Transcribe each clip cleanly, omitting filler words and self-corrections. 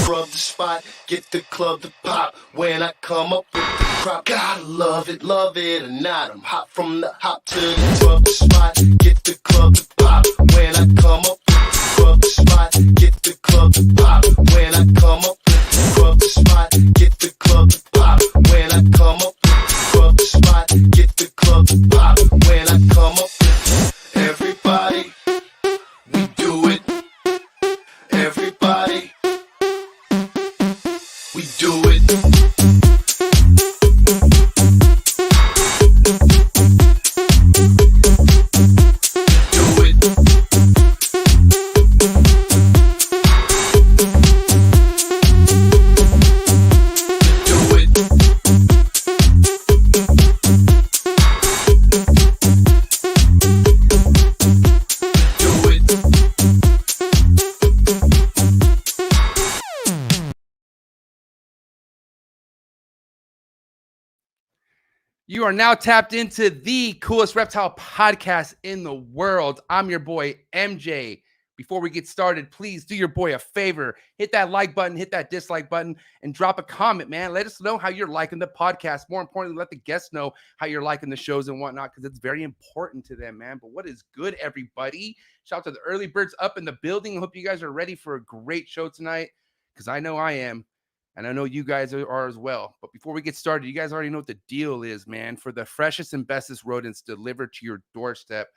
scrub the spot, get the club to pop. When I come up with the crop, gotta love it or not. I'm hot from the hop to the scrub the spot, get the club to pop. When I come up with the scrub the spot, get the club to pop. When I come up with the scrub the spot, get the club to pop. When I come up with the scrub the spot, get the club to pop. When I come up with everybody, we do it. Everybody, we do it. You are now tapped into the coolest reptile podcast in the world. I'm your boy, MJ. Before we get started, please do your boy a favor. Hit that like button, hit that dislike button, and drop a comment, man. Let us know how you're liking the podcast. More importantly, let the guests know how you're liking the shows and whatnot, because it's very important to them, man. But what is good, everybody? Shout out to the early birds up in the building. I hope you guys are ready for a great show tonight, because I know I am. And I know you guys are as well. But before we get started, you guys already know what the deal is, man. For the freshest and bestest rodents delivered to your doorstep,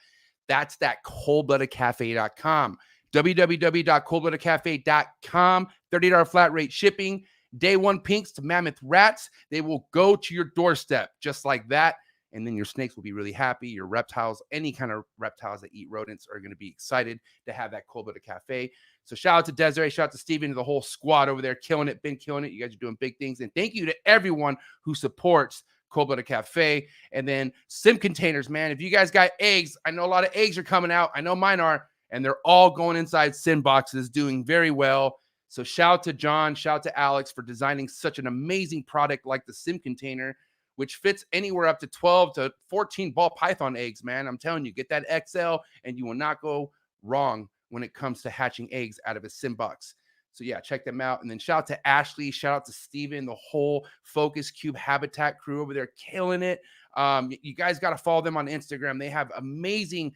that's that coldbloodedcafe.com. www.coldbloodedcafe.com. $30 flat rate shipping. Day one pinks to mammoth rats. They will go to your doorstep just like that. And then your snakes will be really happy. Your reptiles, any kind of reptiles that eat rodents, are going to be excited to have that Cold Blooded Cafe. So shout out to Desiree, shout out to Steven, and the whole squad over there, killing it, been killing it. You guys are doing big things. And thank you to everyone who supports Cold Blooded Cafe. And then Sim Containers, man. If you guys got eggs, I know a lot of eggs are coming out. I know mine are. And they're all going inside Sim boxes, doing very well. So shout out to John, shout out to Alex for designing such an amazing product like the Sim Container, which fits anywhere up to 12 to 14 ball python eggs, man. I'm telling you, get that XL and you will not go wrong when it comes to hatching eggs out of a sim box. So yeah, check them out. And then shout out to Ashley, shout out to Steven, the whole Focus Cube Habitat crew over there killing it. You guys got to follow them on Instagram. They have amazing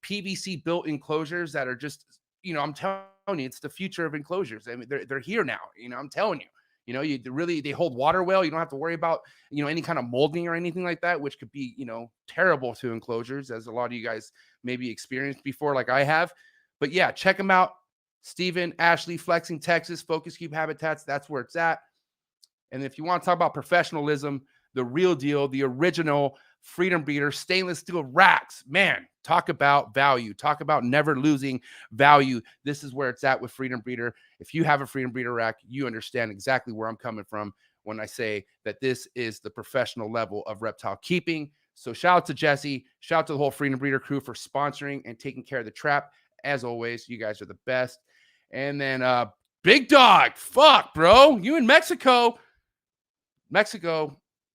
PVC built enclosures that are just, you know, I'm telling you, it's the future of enclosures. I mean, they're here now, you know, I'm telling you. You know, they hold water well. You don't have to worry about, you know, any kind of molding or anything like that, which could be, you know, terrible to enclosures, as a lot of you guys maybe experienced before, like I have. But yeah, check them out. Steven, Ashley, Flexing, Texas, Focus Cube Habitats. That's where it's at. And if you want to talk about professionalism, the real deal, the original Freedom Breeder stainless steel racks, man, talk about value. Talk about never losing value. This is where it's at with Freedom Breeder. If you have a Freedom Breeder rack, you understand exactly where I'm coming from when I say that this is the professional level of reptile keeping. So shout out to Jesse. Shout out to the whole Freedom Breeder crew for sponsoring and taking care of the trap. As always, you guys are the best. And then Big Dog. Fuck, bro. You in Mexico.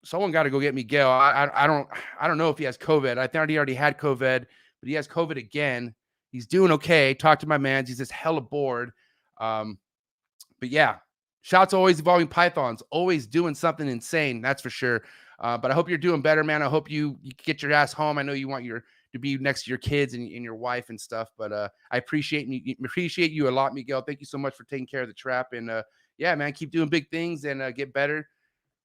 Someone got to go get Miguel. I don't know if he has COVID. I thought he already had COVID, but he has COVID again. He's doing okay. Talk to my man. He's just hella bored. But yeah, shout out to Always Evolving Pythons. Always doing something insane. That's for sure. But I hope you're doing better, man. I hope you get your ass home. I know you want to be next to your kids and your wife and stuff. But I appreciate you a lot, Miguel. Thank you so much for taking care of the trap. And yeah, man, keep doing big things and get better.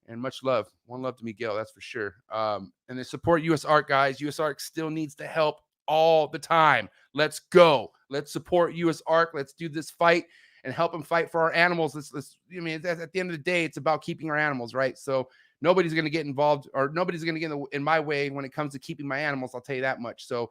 And much love. One love to Miguel, that's for sure. And then support US Arc, guys. US Arc still needs the help all the time. Let's go. Let's support US Arc. Let's do this fight and help them fight for our animals. I mean, at the end of the day, it's about keeping our animals, right? So nobody's going to get involved, or nobody's going to get in my way when it comes to keeping my animals. I'll tell you that much. So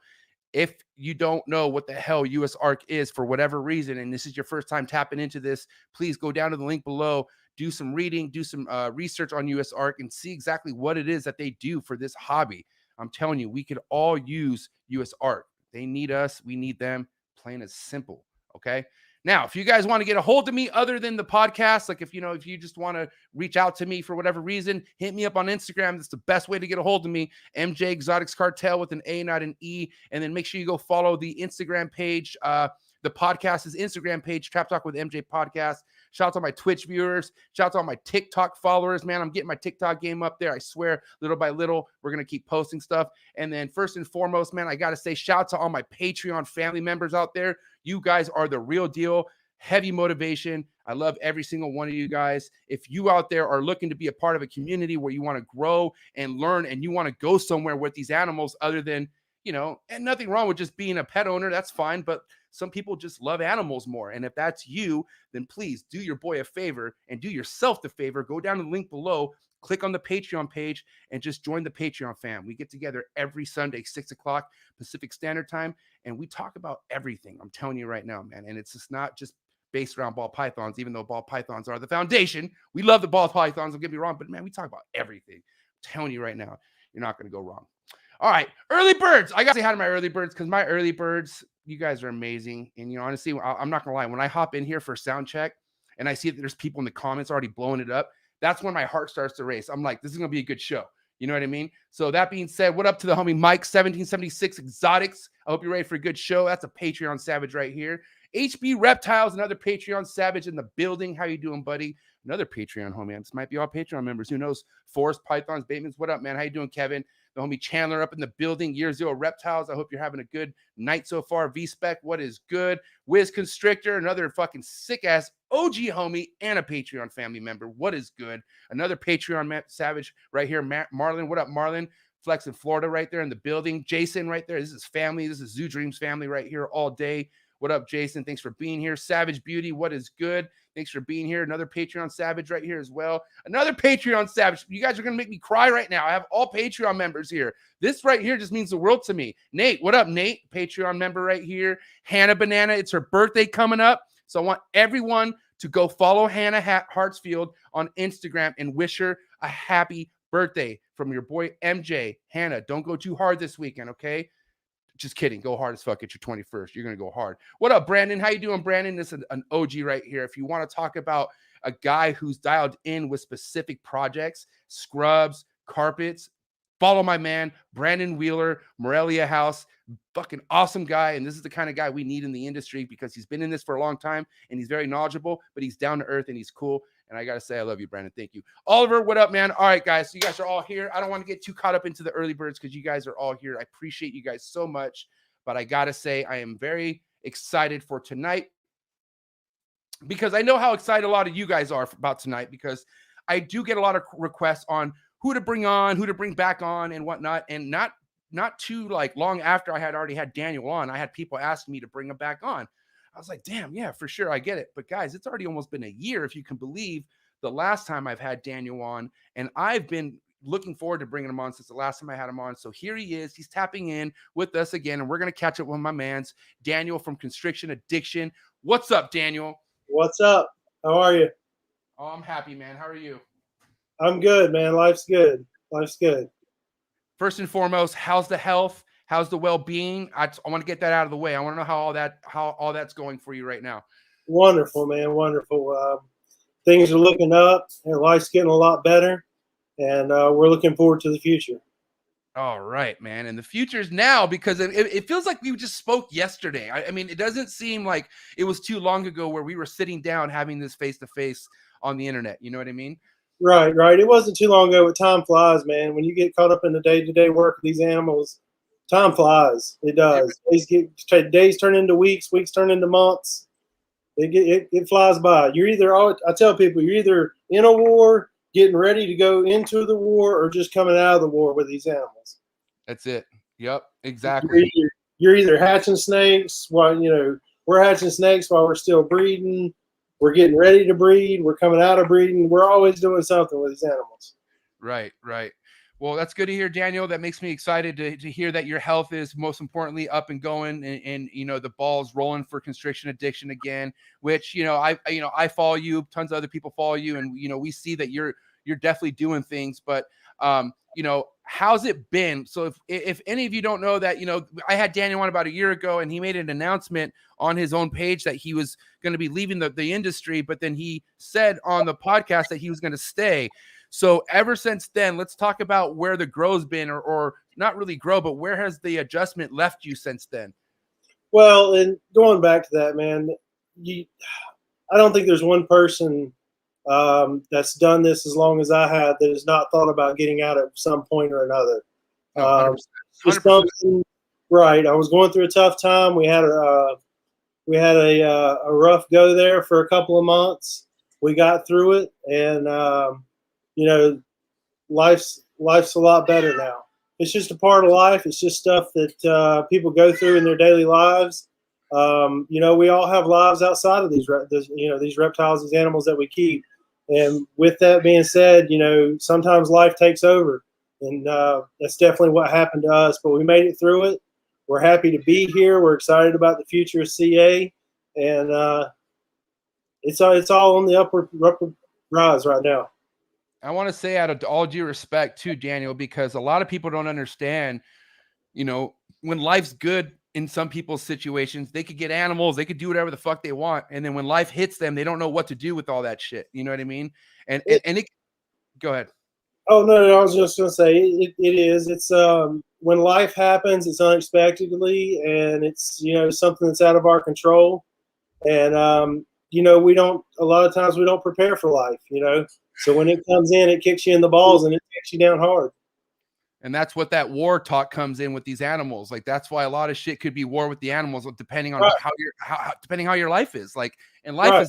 if you don't know what the hell US Arc is for whatever reason, and this is your first time tapping into this, please go down to the link below. Do some reading, do some research on US Arc and see exactly what it is that they do for this hobby. I'm telling you, we could all use US Arc. They need us. We need them. Plain and simple. Okay. Now, if you guys want to get a hold of me other than the podcast, like if you just want to reach out to me for whatever reason, hit me up on Instagram. That's the best way to get a hold of me. mjexoticscartal with an A, not an E. And then make sure you go follow the Instagram page. The podcast's Instagram page, Trap Talk with MJ Podcast. Shout out to my Twitch viewers. Shout out to all my TikTok followers, man. I'm getting my TikTok game up there. I swear, little by little, we're going to keep posting stuff. And then first and foremost, man, I got to say shout out to all my Patreon family members out there. You guys are the real deal. Heavy motivation. I love every single one of you guys. If you out there are looking to be a part of a community where you want to grow and learn and you want to go somewhere with these animals other than, you know, and nothing wrong with just being a pet owner, that's fine. But some people just love animals more. And if that's you, then please do your boy a favor and do yourself the favor. Go down to the link below, click on the Patreon page, and just join the Patreon fam. We get together every Sunday, 6 o'clock Pacific Standard Time, and we talk about everything. I'm telling you right now, man. And it's just not just based around ball pythons, even though ball pythons are the foundation. We love the ball pythons, don't get me wrong, but man, we talk about everything. I'm telling you right now, you're not going to go wrong. All right, early birds. I got to say hi to my early birds because my early birds, you guys are amazing. And, you know, honestly, I'm not going to lie. When I hop in here for sound check and I see that there's people in the comments already blowing it up, that's when my heart starts to race. I'm like, this is going to be a good show. You know what I mean? So that being said, what up to the homie Mike 1776 Exotics? I hope you're ready for a good show. That's a Patreon savage right here. HB Reptiles, another Patreon savage in the building. How you doing, buddy? Another Patreon homie. This might be all Patreon members. Who knows? Forest Pythons, Batemans. What up, man? How you doing, Kevin? The homie Chandler up in the building. Year Zero Reptiles. I hope you're having a good night so far. V-Spec, what is good? Wiz Constrictor, another fucking sick-ass OG homie and a Patreon family member. What is good? Another Patreon savage right here. Marlon, what up, Marlon? Flex in Florida right there in the building. Jason right there. This is family. This is Zoo Dreams family right here all day. What up, Jason? Thanks for being here. Savage Beauty, what is good? Thanks for being here. Another Patreon savage right here as well. Another Patreon savage. You guys are going to make me cry right now. I have all Patreon members here. This right here just means the world to me. Nate, what up, Nate? Patreon member right here. Hannah Banana, it's her birthday coming up. So I want everyone to go follow Hannah Hartsfield on Instagram and wish her a happy birthday from your boy MJ. Hannah, don't go too hard this weekend, okay? Just kidding. Go hard as fuck at your 21st. You're going to go hard. What up, Brandon? How you doing, Brandon? This is an OG right here. If you want to talk about a guy who's dialed in with specific projects, scrubs, carpets, follow my man, Brandon Wheeler, Morelia House. Fucking awesome guy. And this is the kind of guy we need in the industry because he's been in this for a long time and he's very knowledgeable, but he's down to earth and he's cool. And I got to say, I love you, Brandon. Thank you. Oliver, what up, man? All right, guys. So you guys are all here. I don't want to get too caught up into the early birds because you guys are all here. I appreciate you guys so much. But I got to say, I am very excited for tonight because I know how excited a lot of you guys are about tonight because I do get a lot of requests on who to bring on, who to bring back on and whatnot. And not too like long after I had already had Daniel on, I had people asking me to bring him back on. I was like, damn, yeah, for sure. I get it. But guys, it's already almost been a year, if you can believe, the last time I've had Daniel on. And I've been looking forward to bringing him on since the last time I had him on. So here he is. He's tapping in with us again. And we're going to catch up with my mans, Daniel from Constriction Addiction. What's up, Daniel? What's up? How are you? Oh, I'm happy, man. How are you? I'm good, man. Life's good. Life's good. First and foremost, how's the health? How's the well-being? I want to get that out of the way. I want to know how all that's going for you right now. Wonderful, man. Wonderful. Things are looking up, and life's getting a lot better, and we're looking forward to the future. All right, man. And the future's now because it feels like we just spoke yesterday. I mean, it doesn't seem like it was too long ago where we were sitting down having this face-to-face on the internet. You know what I mean? Right. It wasn't too long ago, but time flies, man. When you get caught up in the day-to-day work of these animals, time flies. It does. Days turn into weeks, weeks turn into months. It flies by. I tell people, you're either in a war, getting ready to go into the war, or just coming out of the war with these animals. That's it. Yep, exactly. You're either hatching snakes while we're hatching snakes while we're still breeding. We're getting ready to breed. We're coming out of breeding. We're always doing something with these animals. Right. Well, that's good to hear, Daniel. That makes me excited to hear that your health is most importantly up and going and the ball's rolling for Constriction Addiction again, which, I follow you, tons of other people follow you. And, we see that you're definitely doing things, but, how's it been? So if any of you don't know that, I had Daniel on about a year ago and he made an announcement on his own page that he was going to be leaving the industry, but then he said on the podcast that he was going to stay. So ever since then, let's talk about where the grow's been or not really grow, but where has the adjustment left you since then? Well, and going back to that, man, I don't think there's one person that's done this as long as I have that has not thought about getting out at some point or another. No, 100%. Just 100%. something, right. I was going through a tough time. We had a rough go there for a couple of months. We got through it, and you know, life's a lot better now. It's just a part of life. It's just stuff that people go through in their daily lives. You know, we all have lives outside of these reptiles, these animals that we keep. And with that being said, you know, sometimes life takes over, and that's definitely what happened to us. But we made it through it. We're happy to be here. We're excited about the future of CA, and it's all on the upward rise right now. I want to say, out of all due respect to Daniel, because a lot of people don't understand, you know, when life's good in some people's situations, they could get animals, they could do whatever the fuck they want. And then when life hits them, they don't know what to do with all that shit. You know what I mean? And it go ahead. Oh, no, I was just going to say it is. It's when life happens, it's unexpectedly, and it's, you know, something that's out of our control. And, you know, a lot of times we don't prepare for life, you know. So when it comes in, it kicks you in the balls and it takes you down hard. And that's what that war talk comes in with these animals. Like, that's why a lot of shit could be war with the animals, depending on depending how your life is. Like, and life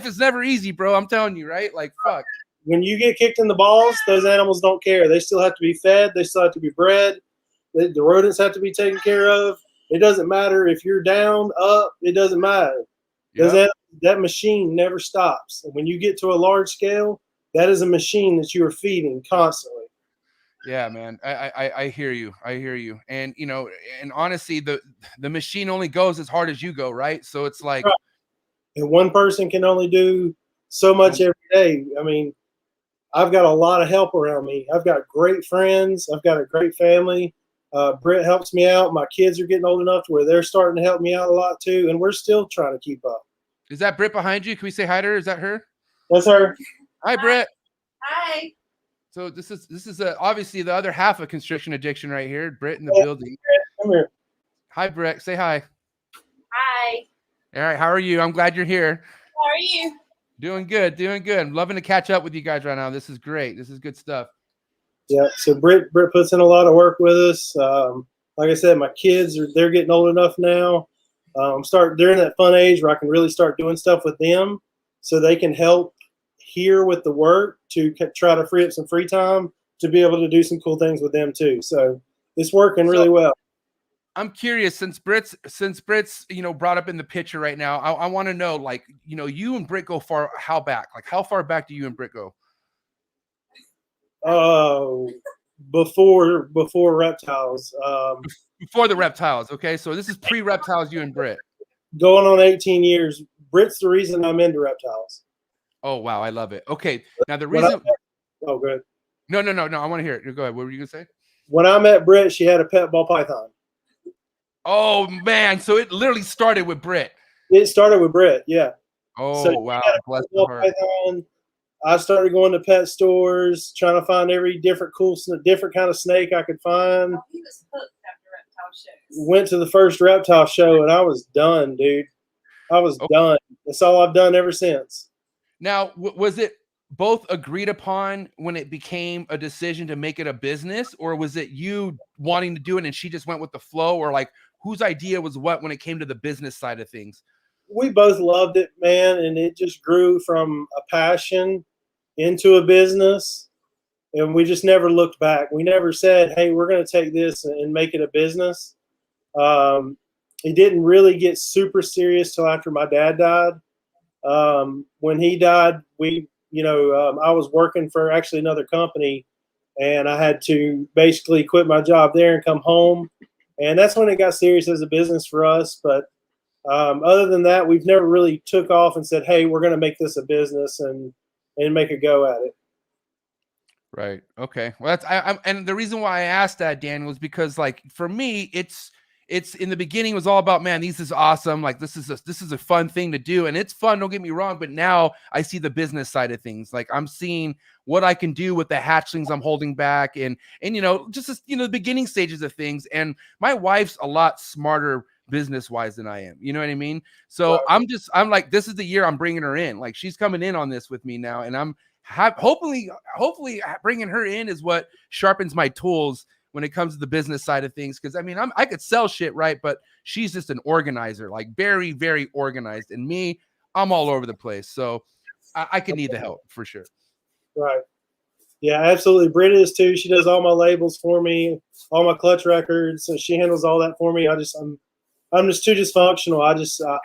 is never easy, bro. I'm telling you, right? Like, fuck. When you get kicked in the balls, those animals don't care. They still have to be fed. They still have to be bred. The rodents have to be taken care of. It doesn't matter if you're down, up. It doesn't matter. Yep. That machine never stops. And when you get to a large scale, that is a machine that you are feeding constantly. Yeah, man. I hear you. I hear you. And, you know, and honestly, the machine only goes as hard as you go, right? So it's like, right. And one person can only do so much every day. I mean, I've got a lot of help around me. I've got great friends. I've got a great family. Britt helps me out. My kids are getting old enough to where they're starting to help me out a lot too. And we're still trying to keep up. Is that Britt behind you? Can we say hi to her? Is that her? That's her. Hi, Britt. Hi. So this is obviously the other half of Constriction Addiction right here. Britt in the building. Come here. Hi, Britt. Say hi. Hi. All right. How are you? I'm glad you're here. How are you? Doing good. Doing good. I'm loving to catch up with you guys right now. This is great. This is good stuff. Yeah. So Britt puts in a lot of work with us. Like I said, my kids they're getting old enough now. They're in that fun age where I can really start doing stuff with them, so they can help here with the work to try to free up some free time to be able to do some cool things with them too. So it's working really well. I'm curious, since Britt's, you know, brought up in the picture right now, I want to know, like, you know, you and Britt go far, how back? Like, how far back do you and Britt go? Before reptiles. Before the reptiles, okay? So this is pre-reptiles, you and Britt. Going on 18 years. Britt's the reason I'm into reptiles. Oh, wow. I love it. Okay. Now the reason... Oh, good. No. I want to hear it. Go ahead. What were you going to say? When I met Britt, she had a pet ball python. Oh, man. So it literally started with Britt. It started with Britt, yeah. Oh, so wow. Bless her. Python. I started going to pet stores, trying to find every different kind of snake I could find. Oh, he was hooked after reptile shows. Went to the first reptile show, and I was done, dude. I was done. That's all I've done ever since. Now, was it both agreed upon when it became a decision to make it a business, or was it you wanting to do it and she just went with the flow, or like whose idea was what when it came to the business side of things? We both loved it, man, and it just grew from a passion into a business, and we just never looked back. We never said, hey, we're going to take this and make it a business. It didn't really get super serious till after my dad died. When he died, I was working for actually another company, and I had to basically quit my job there and come home. And that's when it got serious as a business for us. But other than that, we've never really took off and said, hey, we're going to make this a business and make a go at it. Right. Okay. Well, and the reason why I asked that, Daniel, is because, like, for me, it's in the beginning, it was all about, man, this is awesome. Like, this is a fun thing to do, and it's fun. Don't get me wrong, but now I see the business side of things. Like, I'm seeing what I can do with the hatchlings I'm holding back, and the beginning stages of things. And my wife's a lot smarter business wise than I am. You know what I mean? So Right. I'm like, this is the year I'm bringing her in. Like she's coming in on this with me now, and I'm hopefully bringing her in is what sharpens my tools when it comes to the business side of things. Because I mean, I could sell shit, right? But she's just an organizer, like very, very organized, and me, I'm all over the place. So I could need the help for sure. Right. Yeah, absolutely. Britta is too. She does all my labels for me, all my clutch records. So she handles all that for me. I'm just too dysfunctional. I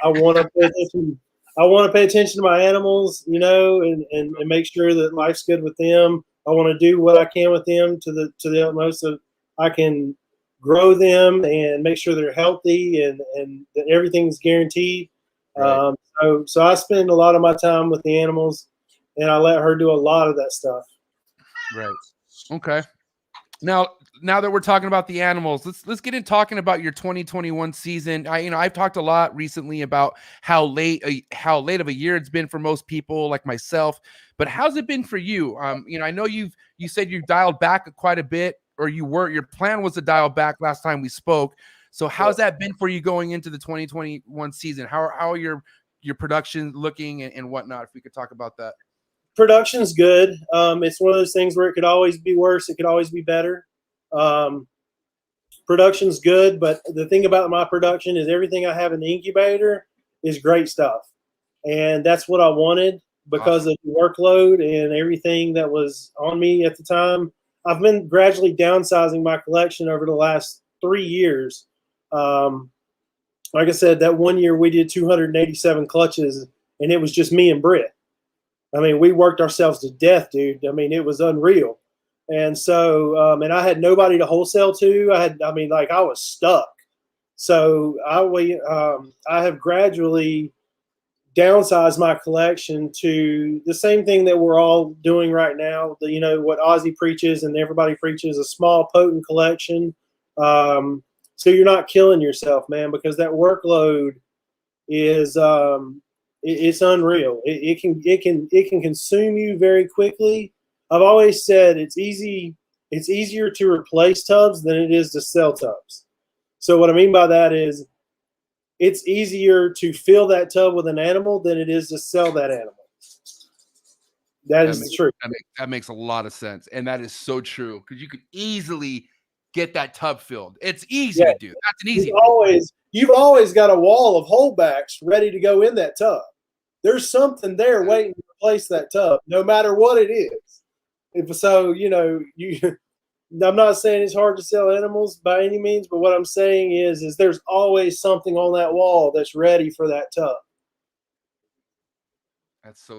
want to pay attention. I want to pay attention to my animals, you know, and make sure that life's good with them. I want to do what I can with them to the utmost that I can grow them and make sure they're healthy and that everything's guaranteed. Right. So I spend a lot of my time with the animals, and I let her do a lot of that stuff. Right. Okay. Now that we're talking about the animals, let's get in talking about your 2021 season. I've talked a lot recently about how late of a year it's been for most people like myself, but how's it been for you? I know you said you dialed back quite a bit, or your plan was to dial back last time we spoke. So how's that been for you going into the 2021 season? How are your production looking and whatnot? If we could talk about that. Production's good. It's one of those things where it could always be worse. It could always be better. Production's good, but the thing about my production is everything I have in the incubator is great stuff. And that's what I wanted because of the workload and everything that was on me at the time. I've been gradually downsizing my collection over the last 3 years. Like I said, that one year we did 287 clutches, and it was just me and Britt. I mean, we worked ourselves to death, dude. I mean, it was unreal. And so, and I had nobody to wholesale to. I was stuck. So I have gradually downsized my collection to the same thing that we're all doing right now. What Ozzy preaches and everybody preaches, a small, potent collection. So you're not killing yourself, man, because that workload is it's unreal. It can consume you very quickly. I've always said it's easier to replace tubs than it is to sell tubs. So what I mean by that is it's easier to fill that tub with an animal than it is to sell that animal. That is the truth. That makes a lot of sense. And that is so true, because you could easily get that tub filled. It's easy to do. That's an easy thing. You've always got a wall of holdbacks ready to go in that tub. There's something there waiting to replace that tub, no matter what it is. I'm not saying it's hard to sell animals by any means, but what I'm saying is there's always something on that wall that's ready for that tub. That's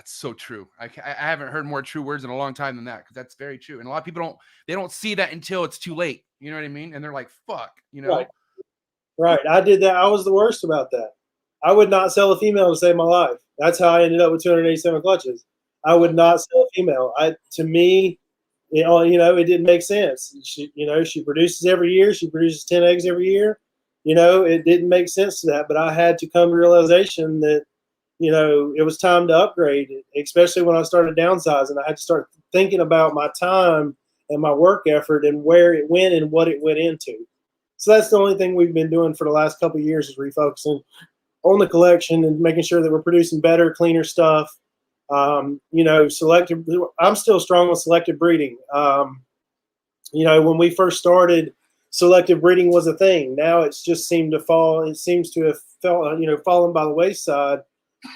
so true. I haven't heard more true words in a long time than that, because that's very true. And a lot of people don't see that until it's too late. You know what I mean? And they're like, "Fuck," you know. Right. I did that. I was the worst about that. I would not sell a female to save my life. That's how I ended up with 287 clutches. I would not sell a female. To me, it didn't make sense. She produces every year. She produces 10 eggs every year. It didn't make sense to that. But I had to come to realization that, it was time to upgrade, especially when I started downsizing. I had to start thinking about my time and my work effort and where it went and what it went into. So that's the only thing we've been doing for the last couple of years, is refocusing on the collection and making sure that we're producing better, cleaner stuff. Selective. I'm still strong with selective breeding. When we first started, selective breeding was a thing. Now it's just seemed to fall. It seems to have fallen by the wayside.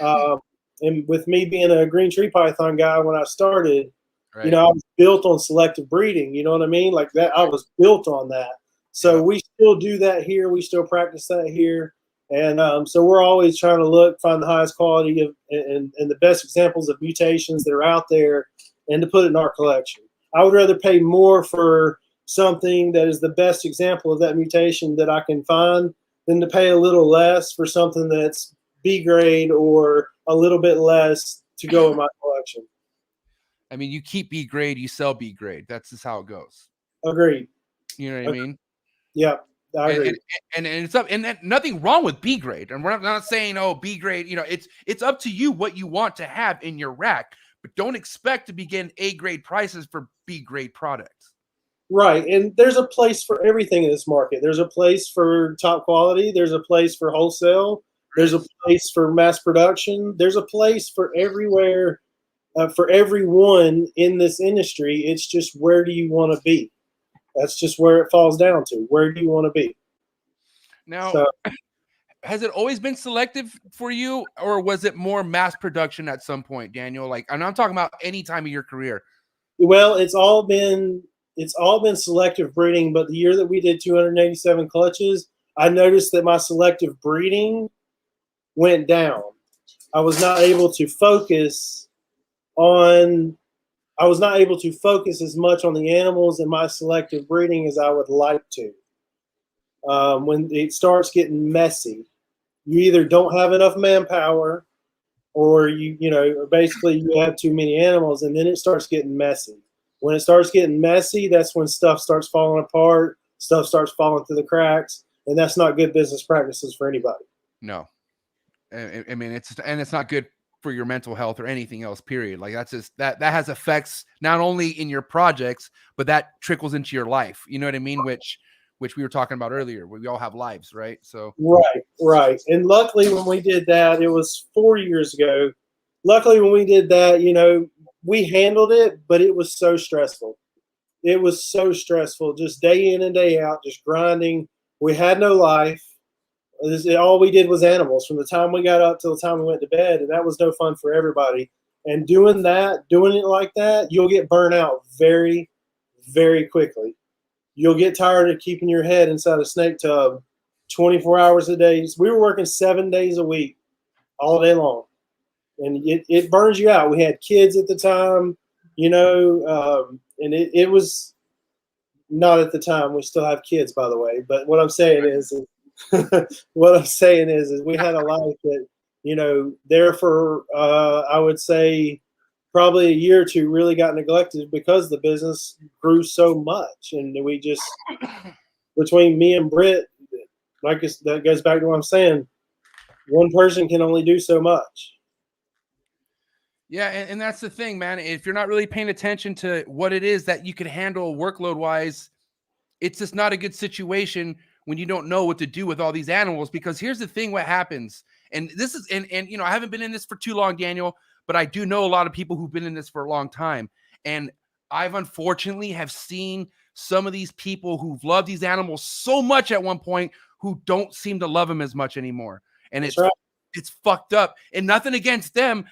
And with me being a green tree python guy when I started, right. I was built on selective breeding. You know what I mean? Like that, I was built on that. So we still do that here. We still practice that here. And so we're always trying to find the highest quality of and the best examples of mutations that are out there, and to put it in our collection. I would rather pay more for something that is the best example of that mutation that I can find than to pay a little less for something that's B grade or a little bit less to go in my collection. I mean, you keep B grade, you sell B grade. That's just how it goes. Agreed. You know what I mean? Yeah. I agree. And it's up, and nothing wrong with B grade. And we're not saying, oh, B grade, it's up to you what you want to have in your rack, but don't expect to be getting A grade prices for B grade products. Right, and there's a place for everything in this market. There's a place for top quality. There's a place for wholesale. There's a place for mass production. There's a place for everywhere, for everyone in this industry. It's just, where do you want to be? That's just where it falls down to. Where do you want to be? Now, So, has it always been selective for you, or was it more mass production at some point, Daniel? Like, and I'm talking about any time of your career. well, it's all been selective breeding. But the year that we did 287 clutches, I noticed that my selective breeding went down. I was not able to focus as much on the animals in my selective breeding as I would like to. When it starts getting messy, you either don't have enough manpower, or basically you have too many animals, and then it starts getting messy. When it starts getting messy, that's when stuff starts falling apart, stuff starts falling through the cracks, and that's not good business practices for anybody. No, I mean, it's not good for your mental health or anything else, period. Like, that's just that has effects not only in your projects, but that trickles into your life. You know what I mean? Which we were talking about earlier, where we all have lives, right? So right. And luckily, when we did that, it was 4 years ago. Luckily, when we did that, we handled it, but it was so stressful. It was so stressful, just day in and day out, just grinding. We had no life. All we did was animals from the time we got up till the time we went to bed, and that was no fun for everybody. And doing it like that, you'll get burnt out very, very quickly. You'll get tired of keeping your head inside a snake tub 24 hours a day. We were working 7 days a week, all day long, and it burns you out. We had kids at the time, and it was not at the time. We still have kids, by the way. But what I'm saying is we had a life that, there for, I would say, probably a year or two really got neglected because the business grew so much. And we just, between me and Britt, that goes back to what I'm saying, one person can only do so much. yeah, and that's the thing, man. If you're not really paying attention to what it is that you can handle workload wise, it's just not a good situation when you don't know what to do with all these animals. Because here's the thing, what happens, and this is, and I haven't been in this for too long, Daniel, but I do know a lot of people who've been in this for a long time. And I've unfortunately have seen some of these people who've loved these animals so much at one point who don't seem to love them as much anymore. And it's fucked up, and nothing against them,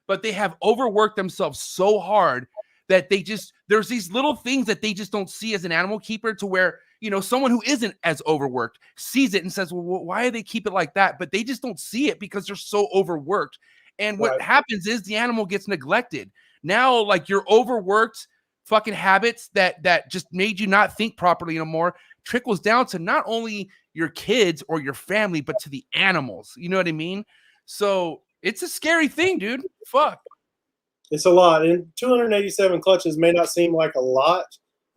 but they have overworked themselves so hard that there's these little things that they just don't see as an animal keeper, to where, someone who isn't as overworked sees it and says, well, why do they keep it like that? But they just don't see it because they're so overworked. And what happens is the animal gets neglected. Now, like, your overworked fucking habits that just made you not think properly anymore trickles down to not only your kids or your family, but to the animals. You know what I mean? So it's a scary thing, dude. Fuck. It's a lot. And 287 clutches may not seem like a lot.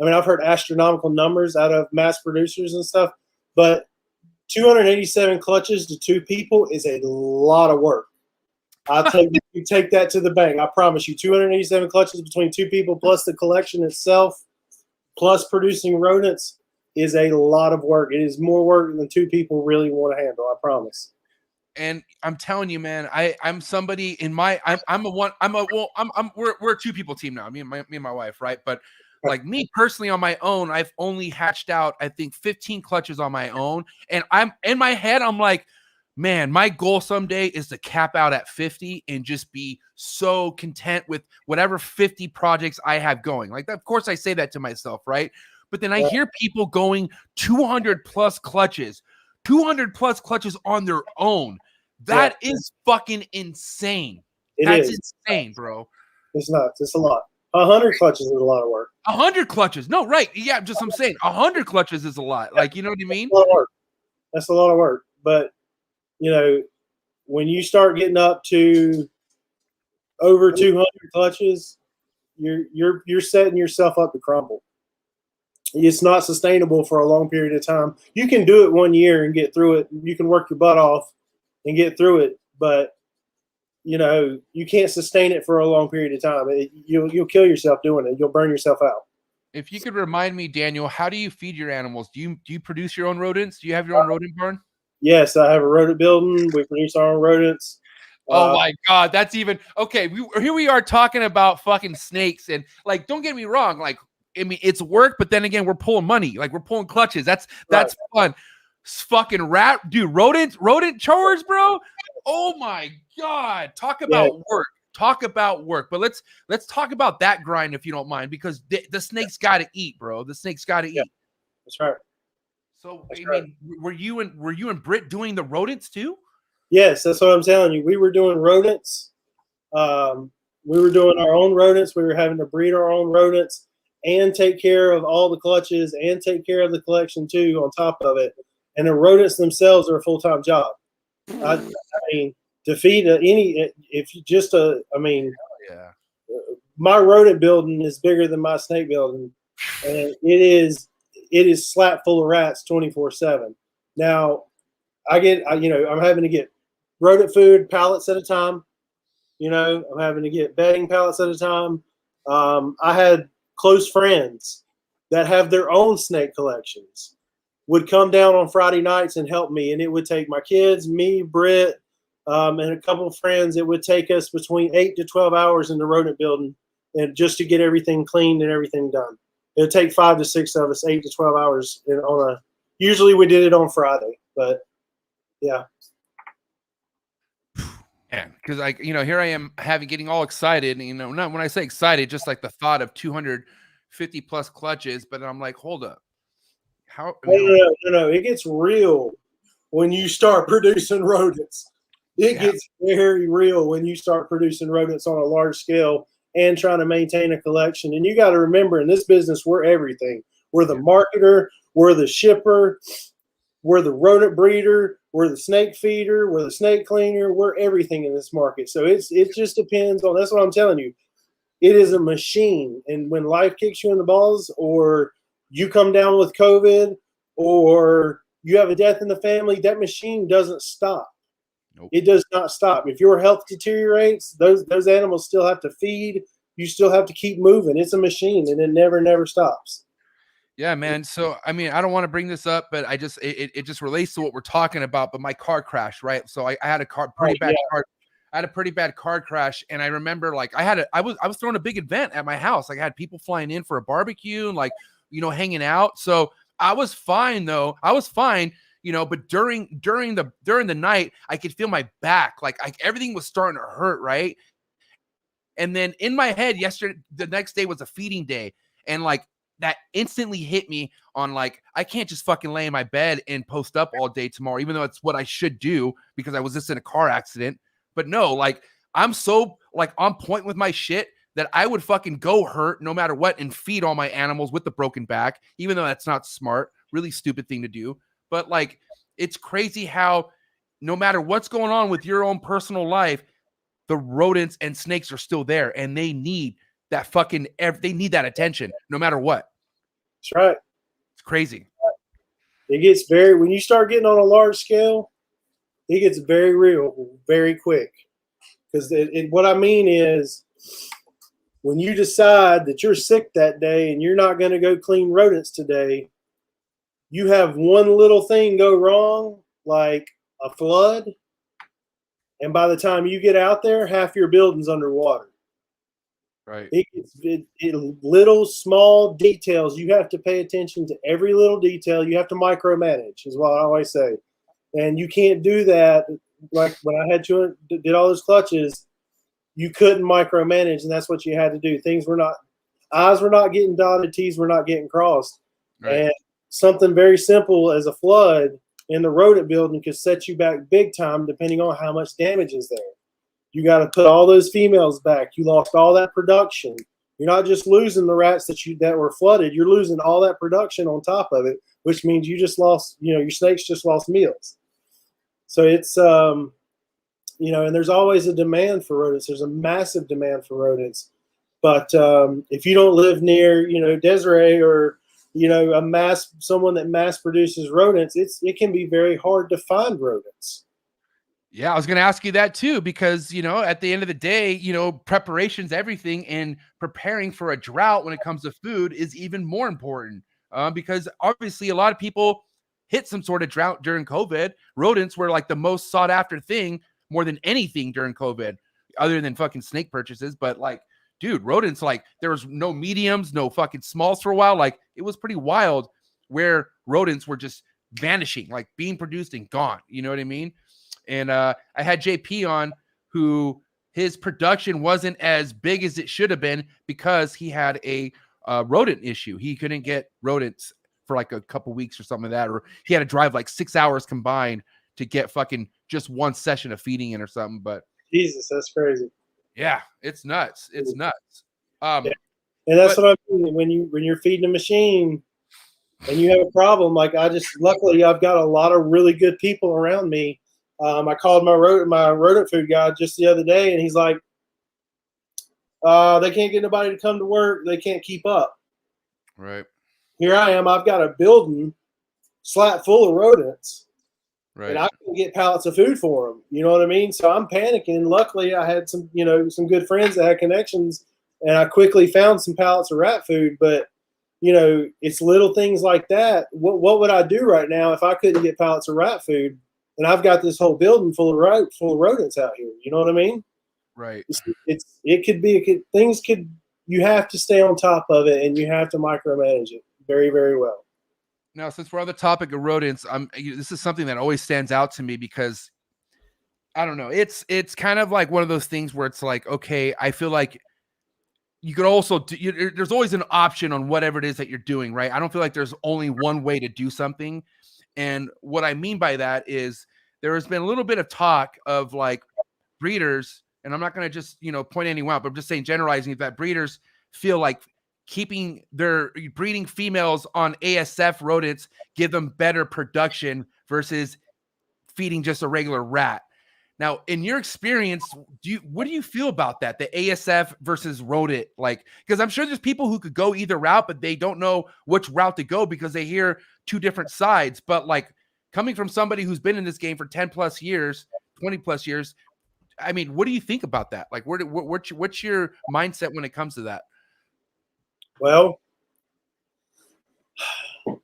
I mean, I've heard astronomical numbers out of mass producers and stuff, but 287 clutches to 2 people is a lot of work. You take that to the bank. I promise you, 287 clutches between 2 people, plus the collection itself, plus producing rodents, is a lot of work. It is more work than 2 people really want to handle. I promise. And I'm telling you, man, I'm somebody in my, we're a 2 people team now. Me and my wife, right? But like me personally on my own, I've only hatched out, I think, 15 clutches on my own. And I'm in my head, I'm like, man, my goal someday is to cap out at 50 and just be so content with whatever 50 projects I have going. Like, of course I say that to myself, right? But then I hear people going 200 plus clutches on their own. That is fucking insane. That's insane, bro. It's nuts. It's a lot. 100 clutches is a lot of work. 100 clutches. No, right. Yeah, I'm saying 100 clutches is a lot. Like, you know what I mean? That's a lot of work. That's a lot of work. But, when you start getting up to over 200 clutches, you're setting yourself up to crumble. It's not sustainable for a long period of time. You can do it 1 year and get through it. You can work your butt off and get through it, but you can't sustain it for a long period of time. You'll kill yourself doing it. You'll burn yourself out. If you could remind me, Daniel, how do you feed your animals? Do you produce your own rodents? Do you have your own rodent barn? Yes, I have a rodent building. We produce our own rodents. Oh my God, that's even okay. Here we are talking about fucking snakes, and like, don't get me wrong, like, I mean, it's work, but then again, we're pulling money, like we're pulling clutches. That's fun. Fucking rodent chores, bro. Oh my God, talk about work. Talk about work. But let's talk about that grind if you don't mind, because the snake's got to eat, bro. The snake's got to eat. That's right. So I mean, were you and Britt doing the rodents too? Yes, that's what I'm telling you. We were doing rodents. We were doing our own rodents. We were having to breed our own rodents and take care of all the clutches and take care of the collection too on top of it. And the rodents themselves are a full-time job. I mean, to feed if you just Yeah. My rodent building is bigger than my snake building, and it is slap full of rats 24/7. Now, I'm having to get rodent food pallets at a time. I'm having to get bedding pallets at a time. I had close friends that have their own snake collections would come down on Friday nights and help me, and it would take my kids, me, Britt, and a couple of friends. It would take us between 8 to 12 hours in the rodent building, and just to get everything cleaned and everything done. It would take 5 to 6 of us, 8 to 12 hours usually we did it on Friday, but yeah. Yeah, because here I am getting all excited. Not when I say excited, just like the thought of 250 plus clutches. But I'm like, hold up, how? No, it gets real when you start producing rodents. It gets very real when you start producing rodents on a large scale and trying to maintain a collection. And you got to remember, in this business, we're everything. We're the marketer, we're the shipper, we're the rodent breeder, we're the snake feeder, we're the snake cleaner, we're everything in this market. So it just depends on, that's what I'm telling you. It is a machine. And when life kicks you in the balls, or you come down with COVID, or you have a death in the family, that machine doesn't stop. Nope. It does not stop. If your health deteriorates, those animals still have to feed. You still have to keep moving. It's a machine, and it never stops. Yeah, man. So, I mean, I don't want to bring this up, but it just relates to what we're talking about. But my car crashed, right? So I had a pretty bad car crash, and I remember I was throwing a big event at my house. Like, I had people flying in for a barbecue and hanging out. So I was fine though. I was fine, but during the night, I could feel my back, like everything was starting to hurt, right? And then in my head, the next day was a feeding day, and that instantly hit me on I can't just fucking lay in my bed and post up all day tomorrow, even though it's what I should do because I was just in a car accident. But no, I'm so on point with my shit that I would fucking go hurt no matter what and feed all my animals with the broken back, even though that's not smart, really stupid thing to do. But it's crazy how no matter what's going on with your own personal life, the rodents and snakes are still there, and they need that they need that attention no matter what. That's right. It's crazy. It gets when you start getting on a large scale, it gets very real very quick. Because what I mean is, when you decide that you're sick that day and you're not going to go clean rodents today, you have one little thing go wrong, like a flood, and by the time you get out there, half your building's underwater. Right. Little small details. You have to pay attention to every little detail. You have to micromanage, is what I always say. And you can't do that. Like when I did all those clutches, you couldn't micromanage, and that's what you had to do. I's were not getting dotted, T's were not getting crossed. Right. And something very simple as a flood in the rodent building could set you back big time, depending on how much damage is there. You got to put all those females back. You lost all that production. You're not just losing the rats that were flooded. You're losing all that production on top of it, which means you just lost, your snakes just lost meals. So it's, and there's always a demand for rodents. There's a massive demand for rodents. But if you don't live near, Desiree or, someone that mass produces rodents, it can be very hard to find rodents. Yeah, I was going to ask you that too, because, at the end of the day, preparation's everything, and preparing for a drought when it comes to food is even more important. Because obviously a lot of people hit some sort of drought during COVID. Rodents were like the most sought after thing more than anything during COVID, other than fucking snake purchases. But like, dude, rodents, like there was no mediums, no fucking smalls for a while. Like it was pretty wild where rodents were just vanishing, like being produced and gone. You know what I mean? And I had JP on, who his production wasn't as big as it should have been because he had a rodent issue. He couldn't get rodents for like a couple weeks or something like that, or he had to drive like 6 hours combined to get fucking just one session of feeding in or something. But Jesus, that's crazy. yeah, it's nuts. It's nuts. Yeah. And that's what I mean. When you're feeding a machine and you have a problem, like luckily I've got a lot of really good people around me. I called my rodent food guy just the other day, and he's like, they can't get nobody to come to work. They can't keep up. Right. Here I am. I've got a building slap full of rodents. Right. And I can get pallets of food for them. You know what I mean? So I'm panicking. Luckily, I had some good friends that had connections, and I quickly found some pallets of rat food. But, it's little things like that. What would I do right now if I couldn't get pallets of rat food? And I've got this whole building full of rodents out here. You know what I mean? Right. You have to stay on top of it, and you have to micromanage it very, very well. Now, since we're on the topic of rodents, this is something that always stands out to me because I don't know. It's kind of like one of those things where it's like, okay, I feel like you could also there's always an option on whatever it is that you're doing, right? I don't feel like there's only one way to do something. And what I mean by that is there has been a little bit of talk of like breeders, and I'm not going to just, point anyone out, but I'm just saying, generalizing, that breeders feel like keeping their breeding females on ASF rodents give them better production versus feeding just a regular rat. Now, in your experience, what do you feel about that? The ASF versus rodent, because I'm sure there's people who could go either route, but they don't know which route to go because they hear two different sides. But like coming from somebody who's been in this game for 10 plus years, 20 plus years, I mean, what do you think about that? Like, what's your mindset when it comes to that? Well,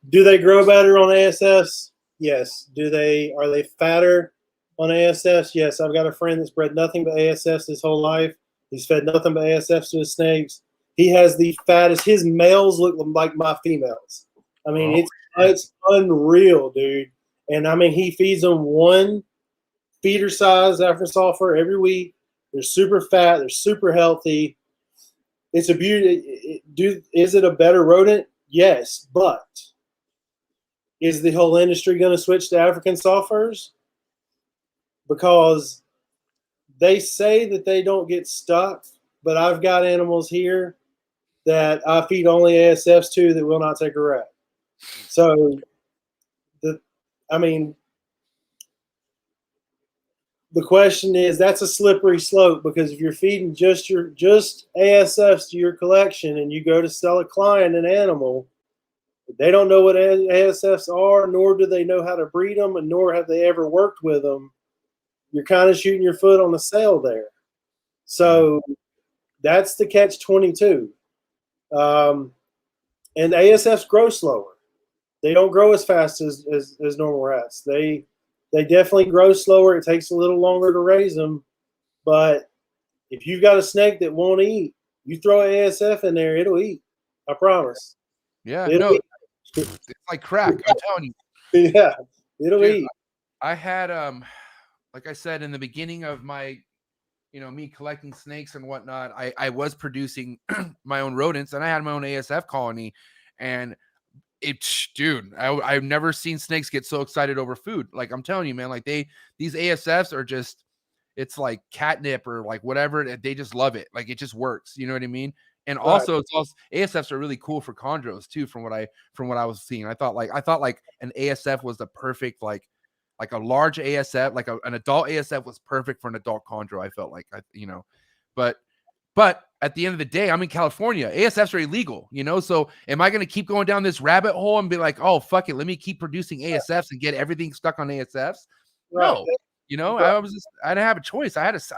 do they grow better on ASFs? Yes. Are they fatter on ASFs? Yes. I've got a friend that's bred nothing but ASFs his whole life. He's fed nothing but ASFs to his snakes. He has the fattest. His males look like my females. I mean, it's unreal, dude. And I mean, he feeds them one feeder size after sulfur every week. They're super fat. They're super healthy. It's a beauty. Is it a better rodent? Yes, but is the whole industry going to switch to African sulfurs? Because they say that they don't get stuck, but I've got animals here that I feed only ASFs to that will not take a rat. So, the question is, that's a slippery slope, because if you're feeding just ASFs to your collection and you go to sell a client an animal, they don't know what ASFs are, nor do they know how to breed them, and nor have they ever worked with them. You're kind of shooting your foot on the sale there. So that's the catch-22. And ASFs grow slower. They don't grow as fast as normal rats. They definitely grow slower. It takes a little longer to raise them. But if you've got a snake that won't eat, you throw an ASF in there, it'll eat. I promise. Yeah, it's like crack. I'm telling you. Yeah, it'll eat. I had, like I said, in the beginning of my, me collecting snakes and whatnot, I was producing my own rodents, and I had my own ASF colony. And I've never seen snakes get so excited over food. Like, I'm telling you, man, like these ASFs are just, it's like catnip or like whatever. They just love it. Like, it just works. You know what I mean? And also, it's also, ASFs are really cool for chondros too. From what I was seeing, I thought like an ASF was the perfect, like a large ASF, like an adult ASF was perfect for an adult chondro. I felt like, but at the end of the day, I'm in California. ASFs are illegal, so am I going to keep going down this rabbit hole and be like, oh, fuck it, let me keep producing ASFs and get everything stuck on ASFs? Right. No. You know, Right. I didn't have a choice. I was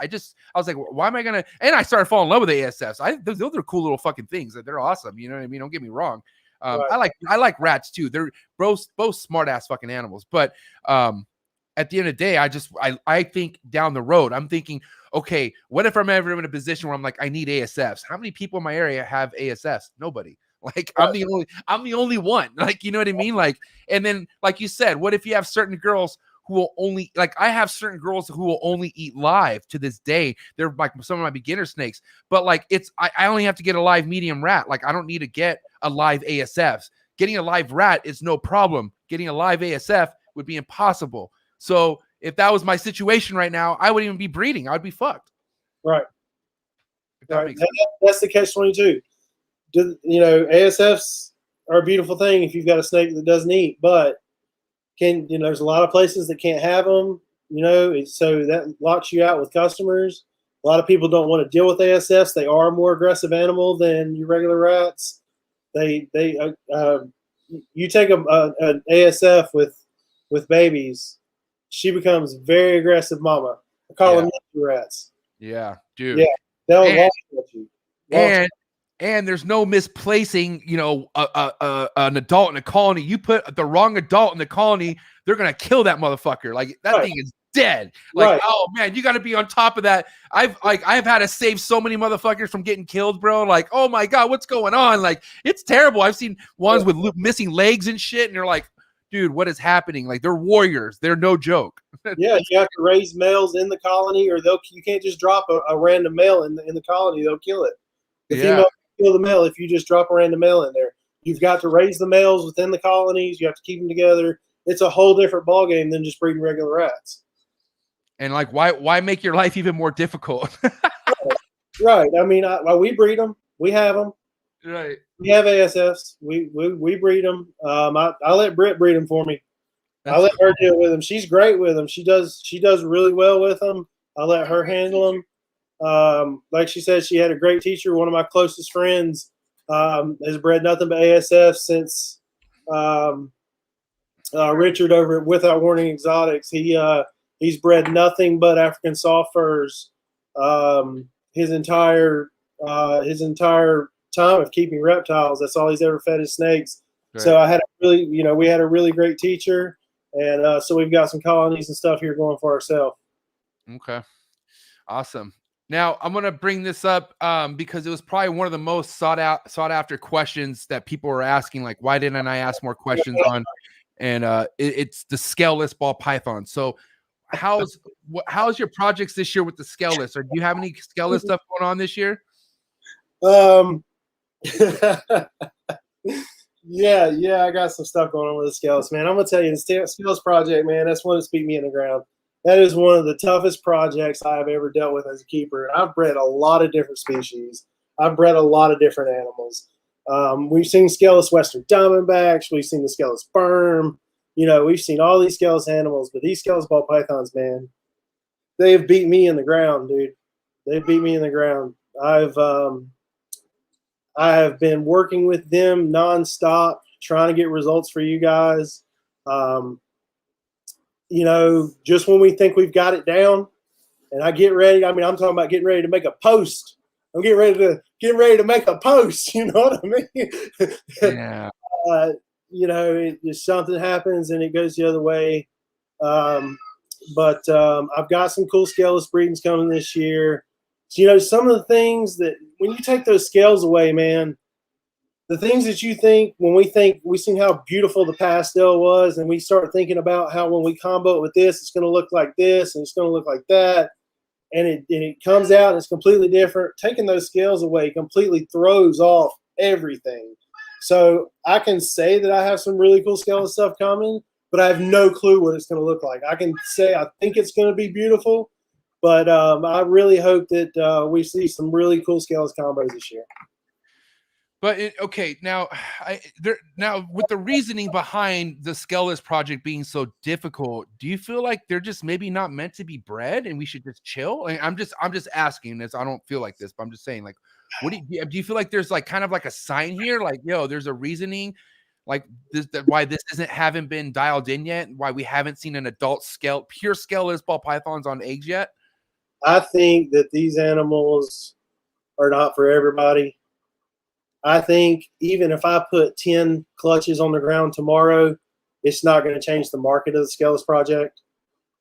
like, why am I gonna? And I started falling in love with ASFs. Those are cool little fucking things. They're awesome. You know what I mean? Don't get me wrong. Right. I like rats too. They're both smart ass fucking animals. But at the end of the day, I think down the road, I'm thinking, okay, what if I'm ever in a position where I'm like, I need ASFs? How many people in my area have ASFs? Nobody. Like Right. I'm the only one. Like, you know what I mean? Like, and then like you said, what if you have certain girls who will only, like, I have certain girls who will only eat live to this day. They're like some of my beginner snakes, but like I only have to get a live medium rat. Like I don't need to get a live ASFs. Getting a live rat is no problem. Getting a live ASF would be impossible. So if that was my situation right now, I wouldn't even be breeding. I'd be fucked. Right. If that Right. makes sense. That's the catch-22. You know, ASFs are a beautiful thing if you've got a snake that doesn't eat, but there's a lot of places that can't have them, so that locks you out with customers. A lot of people don't want to deal with ASFs. They are a more aggressive animal than your regular rats. You take an ASF with babies, she becomes very aggressive mama. I call them rats. Yeah, dude. Yeah, they'll And- launch at you. And there's no misplacing, an adult in a colony. You put the wrong adult in the colony, they're gonna kill that motherfucker. Like that thing is dead. Like, oh man, you got to be on top of that. I've had to save so many motherfuckers from getting killed, bro. Like, oh my god, what's going on? Like, it's terrible. I've seen ones with missing legs and shit, and you're like, dude, what is happening? Like, they're warriors. They're no joke. Yeah, you have to raise males in the colony, or you can't just drop a random male in the colony. They'll kill it. The female will kill the male if you just drop a random male in there. You've got to raise the males within the colonies. You have to keep them together. It's a whole different ballgame than just breeding regular rats. And like, why make your life even more difficult? Right. I mean, we breed them. We have them. Right. We have ASFs. We breed them. I let Britt breed them for me. I let her deal with them. She's great with them. She does really well with them. I let her handle them. Like she said, she had a great teacher. One of my closest friends has bred nothing but ASF since Richard over at Without Warning Exotics. He's bred nothing but African soft furs his entire time of keeping reptiles. That's all he's ever fed his snakes. Right. So I had we had a really great teacher, and so we've got some colonies and stuff here going for ourselves. Okay, awesome. Now I'm gonna bring this up because it was probably one of the most sought after questions that people were asking. Like, why didn't I ask more questions on? And it's the scaleless ball python. So how's your projects this year with the scaleless? Or do you have any scaleless stuff going on this year? Yeah, I got some stuff going on with the scaleless, man. I'm gonna tell you, the scaleless project, man, that's one that's beat me in the ground. That is one of the toughest projects I've ever dealt with as a keeper. I've bred a lot of different species. I've bred a lot of different animals. We've seen scaleless western diamondbacks. We've seen the scaleless berm. We've seen all these scaleless animals, but these scaleless ball pythons, man, they have beat me in the ground, dude. They've beat me in the ground. I have been working with them nonstop, trying to get results for you guys. Just when we think we've got it down, and I get ready. I mean, I'm talking about getting ready to make a post. I'm getting ready to make a post. You know what I mean? Yeah. Something happens and it goes the other way. But I've got some cool scaleless breedings coming this year. So, some of the things that when you take those scales away, man, the things that you think when we seen how beautiful the pastel was, and we start thinking about how when we combo it with this, it's going to look like this and it's going to look like that. And it comes out and it's completely different. Taking those scales away completely throws off everything. So I can say that I have some really cool scaleless stuff coming, but I have no clue what it's going to look like. I can say I think it's going to be beautiful, but I really hope that we see some really cool scaleless combos this year. But now with the reasoning behind the scaleless project being so difficult, do you feel like they're just maybe not meant to be bred and we should just chill? I'm just asking this. I don't feel like this, but I'm just saying, like, what do you feel like there's like kind of like a sign here? Like, there's a reasoning Like why this haven't been dialed in yet? Why we haven't seen an adult pure scaleless ball pythons on eggs yet? I think that these animals are not for everybody. I think even if I put 10 clutches on the ground tomorrow, it's not going to change the market of the Scaleless project.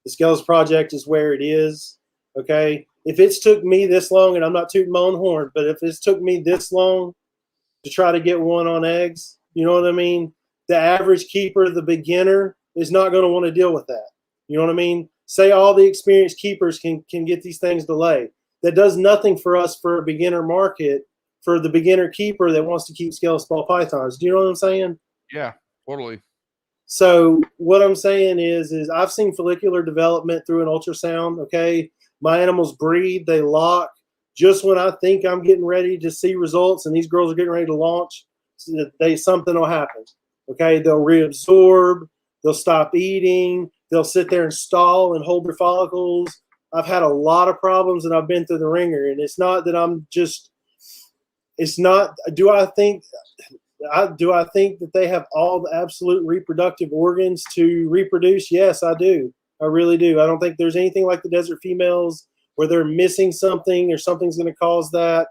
The Scaleless project is where it is. Okay. If it's took me this long, and I'm not tooting my own horn, but if it's took me this long to try to get one on eggs, you know what I mean? The average keeper, the beginner, is not going to want to deal with that. You know what I mean? Say all the experienced keepers can get these things delayed. That does nothing for us for a beginner market, for the beginner keeper that wants to keep scaleless ball pythons. Do you know what I'm saying? Yeah, totally. So what I'm saying is I've seen follicular development through an ultrasound. Okay, my animals breed, they lock. Just when I think I'm getting ready to see results, and these girls are getting ready to launch, something will happen. Okay, they'll reabsorb, they'll stop eating, they'll sit there and stall and hold their follicles. I've had a lot of problems, and I've been through the ringer. And it's not that I'm just. It's not. Do I think that they have all the absolute reproductive organs to reproduce? Yes, I do. I really do. I don't think there's anything like the desert females where they're missing something or something's going to cause that.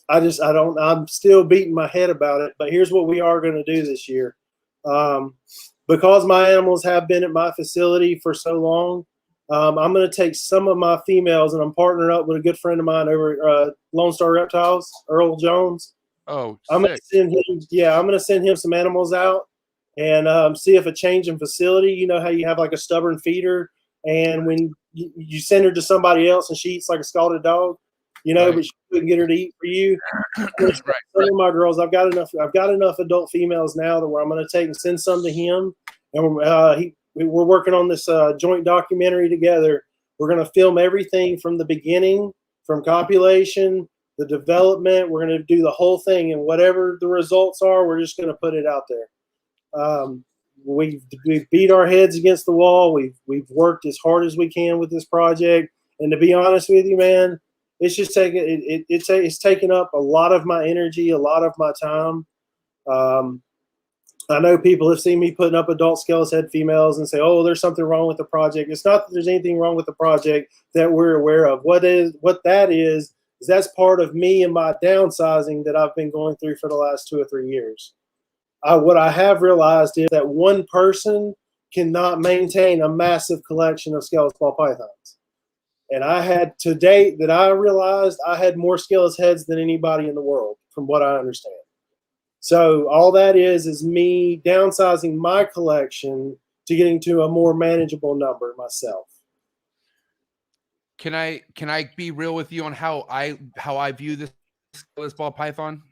I'm still beating my head about it. But here's what we are going to do this year. Because my animals have been at my facility for so long, I'm going to take some of my females, and I'm partnering up with a good friend of mine over at Lone Star Reptiles, Earl Jones. Oh, I'm going to send him. Yeah, I'm going to send him some animals out and see if a change in facility. You know how you have like a stubborn feeder, and when you send her to somebody else and she eats like a scalded dog, you know, right. But you couldn't get her to eat for you. Right. Some of my girls, I've got enough adult females now to where I'm going to take and send some to him, and we're working on this joint documentary together. We're going to film everything from the beginning, from copulation, the development. We're going to do the whole thing, and whatever the results are, we're just going to put it out there. We've beat our heads against the wall. We've worked as hard as we can with this project, and to be honest with you, man, it's just it's taken up a lot of my energy, a lot of my time. I know people have seen me putting up adult scaleless head females and say, "Oh, there's something wrong with the project." It's not that there's anything wrong with the project that we're aware of. What that is that's part of me and my downsizing that I've been going through for the last 2 or 3 years. What I have realized is that one person cannot maintain a massive collection of scaleless ball pythons. And I had to date that I realized I had more scaleless heads than anybody in the world, from what I understand. So all that is me downsizing my collection to getting to a more manageable number myself. Can I be real with you on how I view this scaleless ball python?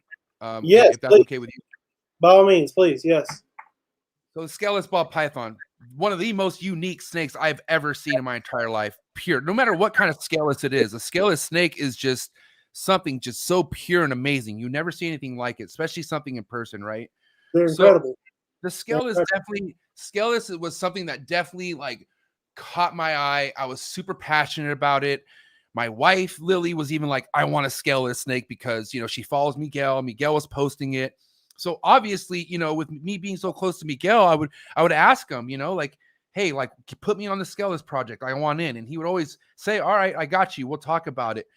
Yes, if that's please. okay with you. By all means, please, yes. So the scaleless ball python, one of the most unique snakes I've ever seen in my entire life. Pure, no matter what kind of scaleless it is, a scaleless snake is just something just so pure and amazing. You never see anything like it, especially something in person, right? They're incredible. The scaleless was something that definitely like caught my eye. I was super passionate about it. My wife Lily was even like, I want a scaleless snake because she follows Miguel. Miguel was posting it. So obviously, with me being so close to Miguel, I would ask him, like, hey, like put me on the scaleless project. I want in. And he would always say, all right, I got you. We'll talk about it.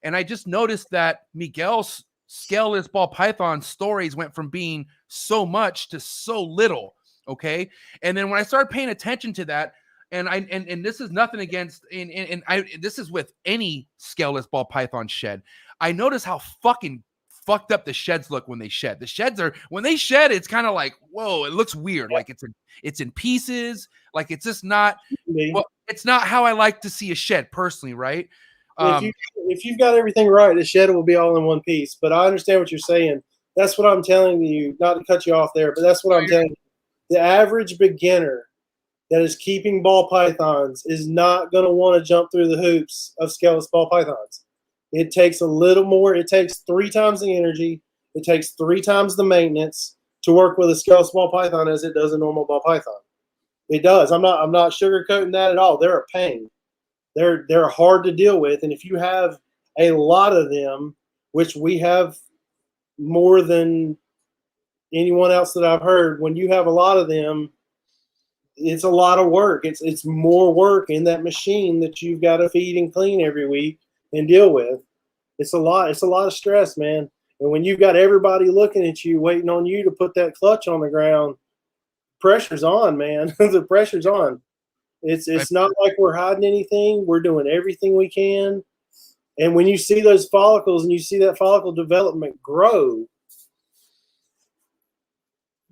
And I just noticed that Miguel's scaleless ball python stories went from being so much to so little. Okay. And then when I started paying attention to that, and this is nothing against, this is with any scaleless ball python shed. I noticed how fucking fucked up the sheds look when they shed. The sheds when they shed, it's kind of like, whoa, it looks weird. Like it's in pieces. Like it's just not, well, it's not how I like to see a shed personally. Right. If you've got everything right, the shed will be all in one piece. But I understand what you're saying. That's what I'm telling you, not to cut you off there, but that's what I'm telling you. The average beginner that is keeping ball pythons is not going to want to jump through the hoops of scaleless ball pythons. It takes a little more. It takes 3 times the energy. It takes 3 times the maintenance to work with a scaleless ball python as it does a normal ball python. It does. I'm not sugarcoating that at all. They're a pain. They're hard to deal with, and if you have a lot of them, which we have more than anyone else that I've heard, when you have a lot of them, it's a lot of work. It's more work in that machine that you've got to feed and clean every week and deal with. It's a lot. It's a lot of stress, man. And when you've got everybody looking at you, waiting on you to put that clutch on the ground, pressure's on, man. The pressure's on. It's not like we're hiding anything. We're doing everything we can. And when you see those follicles and you see that follicle development grow,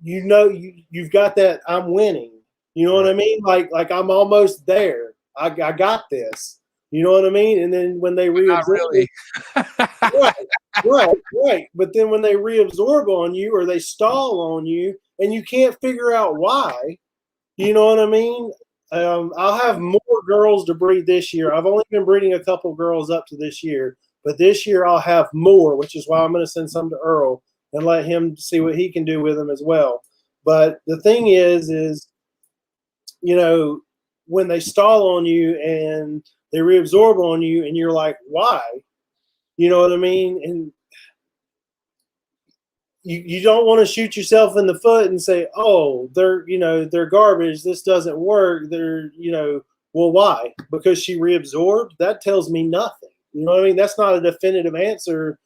you know you've got that I'm winning. You know what I mean? Like I'm almost there. I got this. You know what I mean? And then when they reabsorb, Not really. right. But then when they reabsorb on you or they stall on you, and you can't figure out why, you know what I mean? I'll have more girls to breed this year. I've only been breeding a couple girls up to this year, but this year I'll have more, which is why I'm going to send some to Earl and let him see what he can do with them as well. But the thing is, you know, when they stall on you and they reabsorb on you and you're like, why? You know what I mean? And you don't want to shoot yourself in the foot and say, oh, they're garbage. This doesn't work. Well, why? Because she reabsorbed? That tells me nothing. You know what I mean? That's not a definitive answer,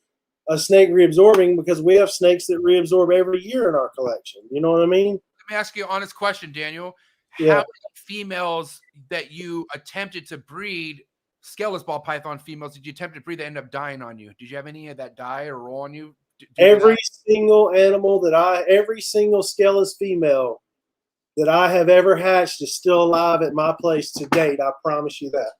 a snake reabsorbing, because we have snakes that reabsorb every year in our collection. You know what I mean? Let me ask you an honest question, Daniel. Yeah. How many females that you attempted to breed, scaleless ball python females, did you attempt to breed that ended up dying on you? Did you have any of that die or roll on you? Every single animal every single scaleless female that I have ever hatched is still alive at my place to date. I promise you that.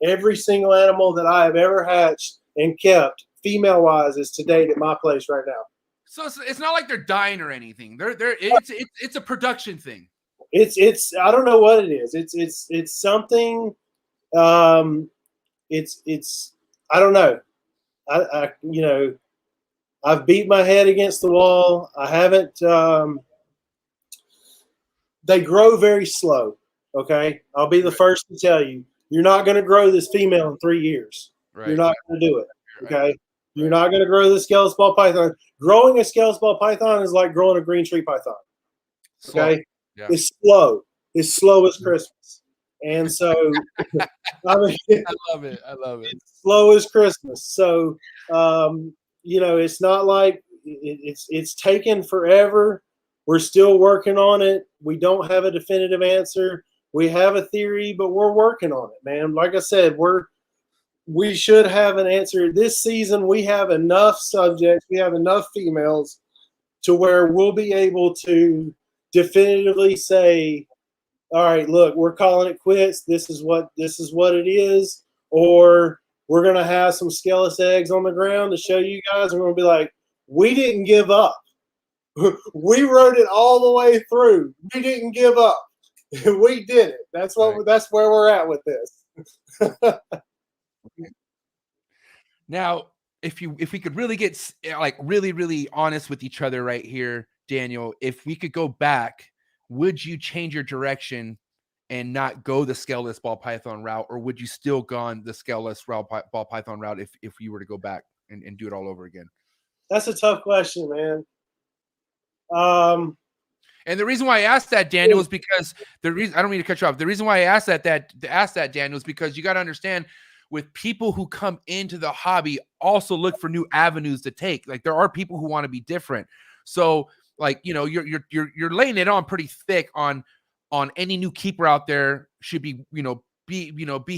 Every single animal that I have ever hatched and kept, female-wise, is to date at my place right now. So it's not like they're dying or anything. It's a production thing. It's I don't know what it is. It's something. It's I don't know. I've beat my head against the wall. I haven't. They grow very slow. Okay, I'll be the first to tell you. You're not going to grow this female in 3 years. Right. You're not going to do it. Okay, Right. You're not going to grow the scaleless ball python. Growing a scaleless ball python is like growing a green tree python. Okay, Yeah. It's slow. It's slow as Christmas. And so, I mean, I love it. It's slow as Christmas. So, it's not like it's taken forever. We're still working on it. We don't have a definitive answer. We have a theory, but we're working on it, man. Like I said, we should have an answer this season. We have enough subjects. We have enough females to where we'll be able to definitively say, all right, look, we're calling it quits. This is what it is. Or we're going to have some scaleless eggs on the ground to show you guys. And we're going to be like, we didn't give up. We rode it all the way through. We didn't give up. We did it. That's where we're at with this. Now, if we could really get like really, really honest with each other right here, Daniel, if we could go back, would you change your direction and not go the scaleless ball python route, or would you still gone the scaleless ball python route if you were to go back and do it all over again? That's a tough question, man. And the reason why I asked that, Daniel, is because I don't mean to cut you off. The reason why I asked that Daniel, is because you got to understand, with people who come into the hobby also look for new avenues to take. Like, there are people who want to be different. So, like, you're laying it on pretty thick on any new keeper out there should be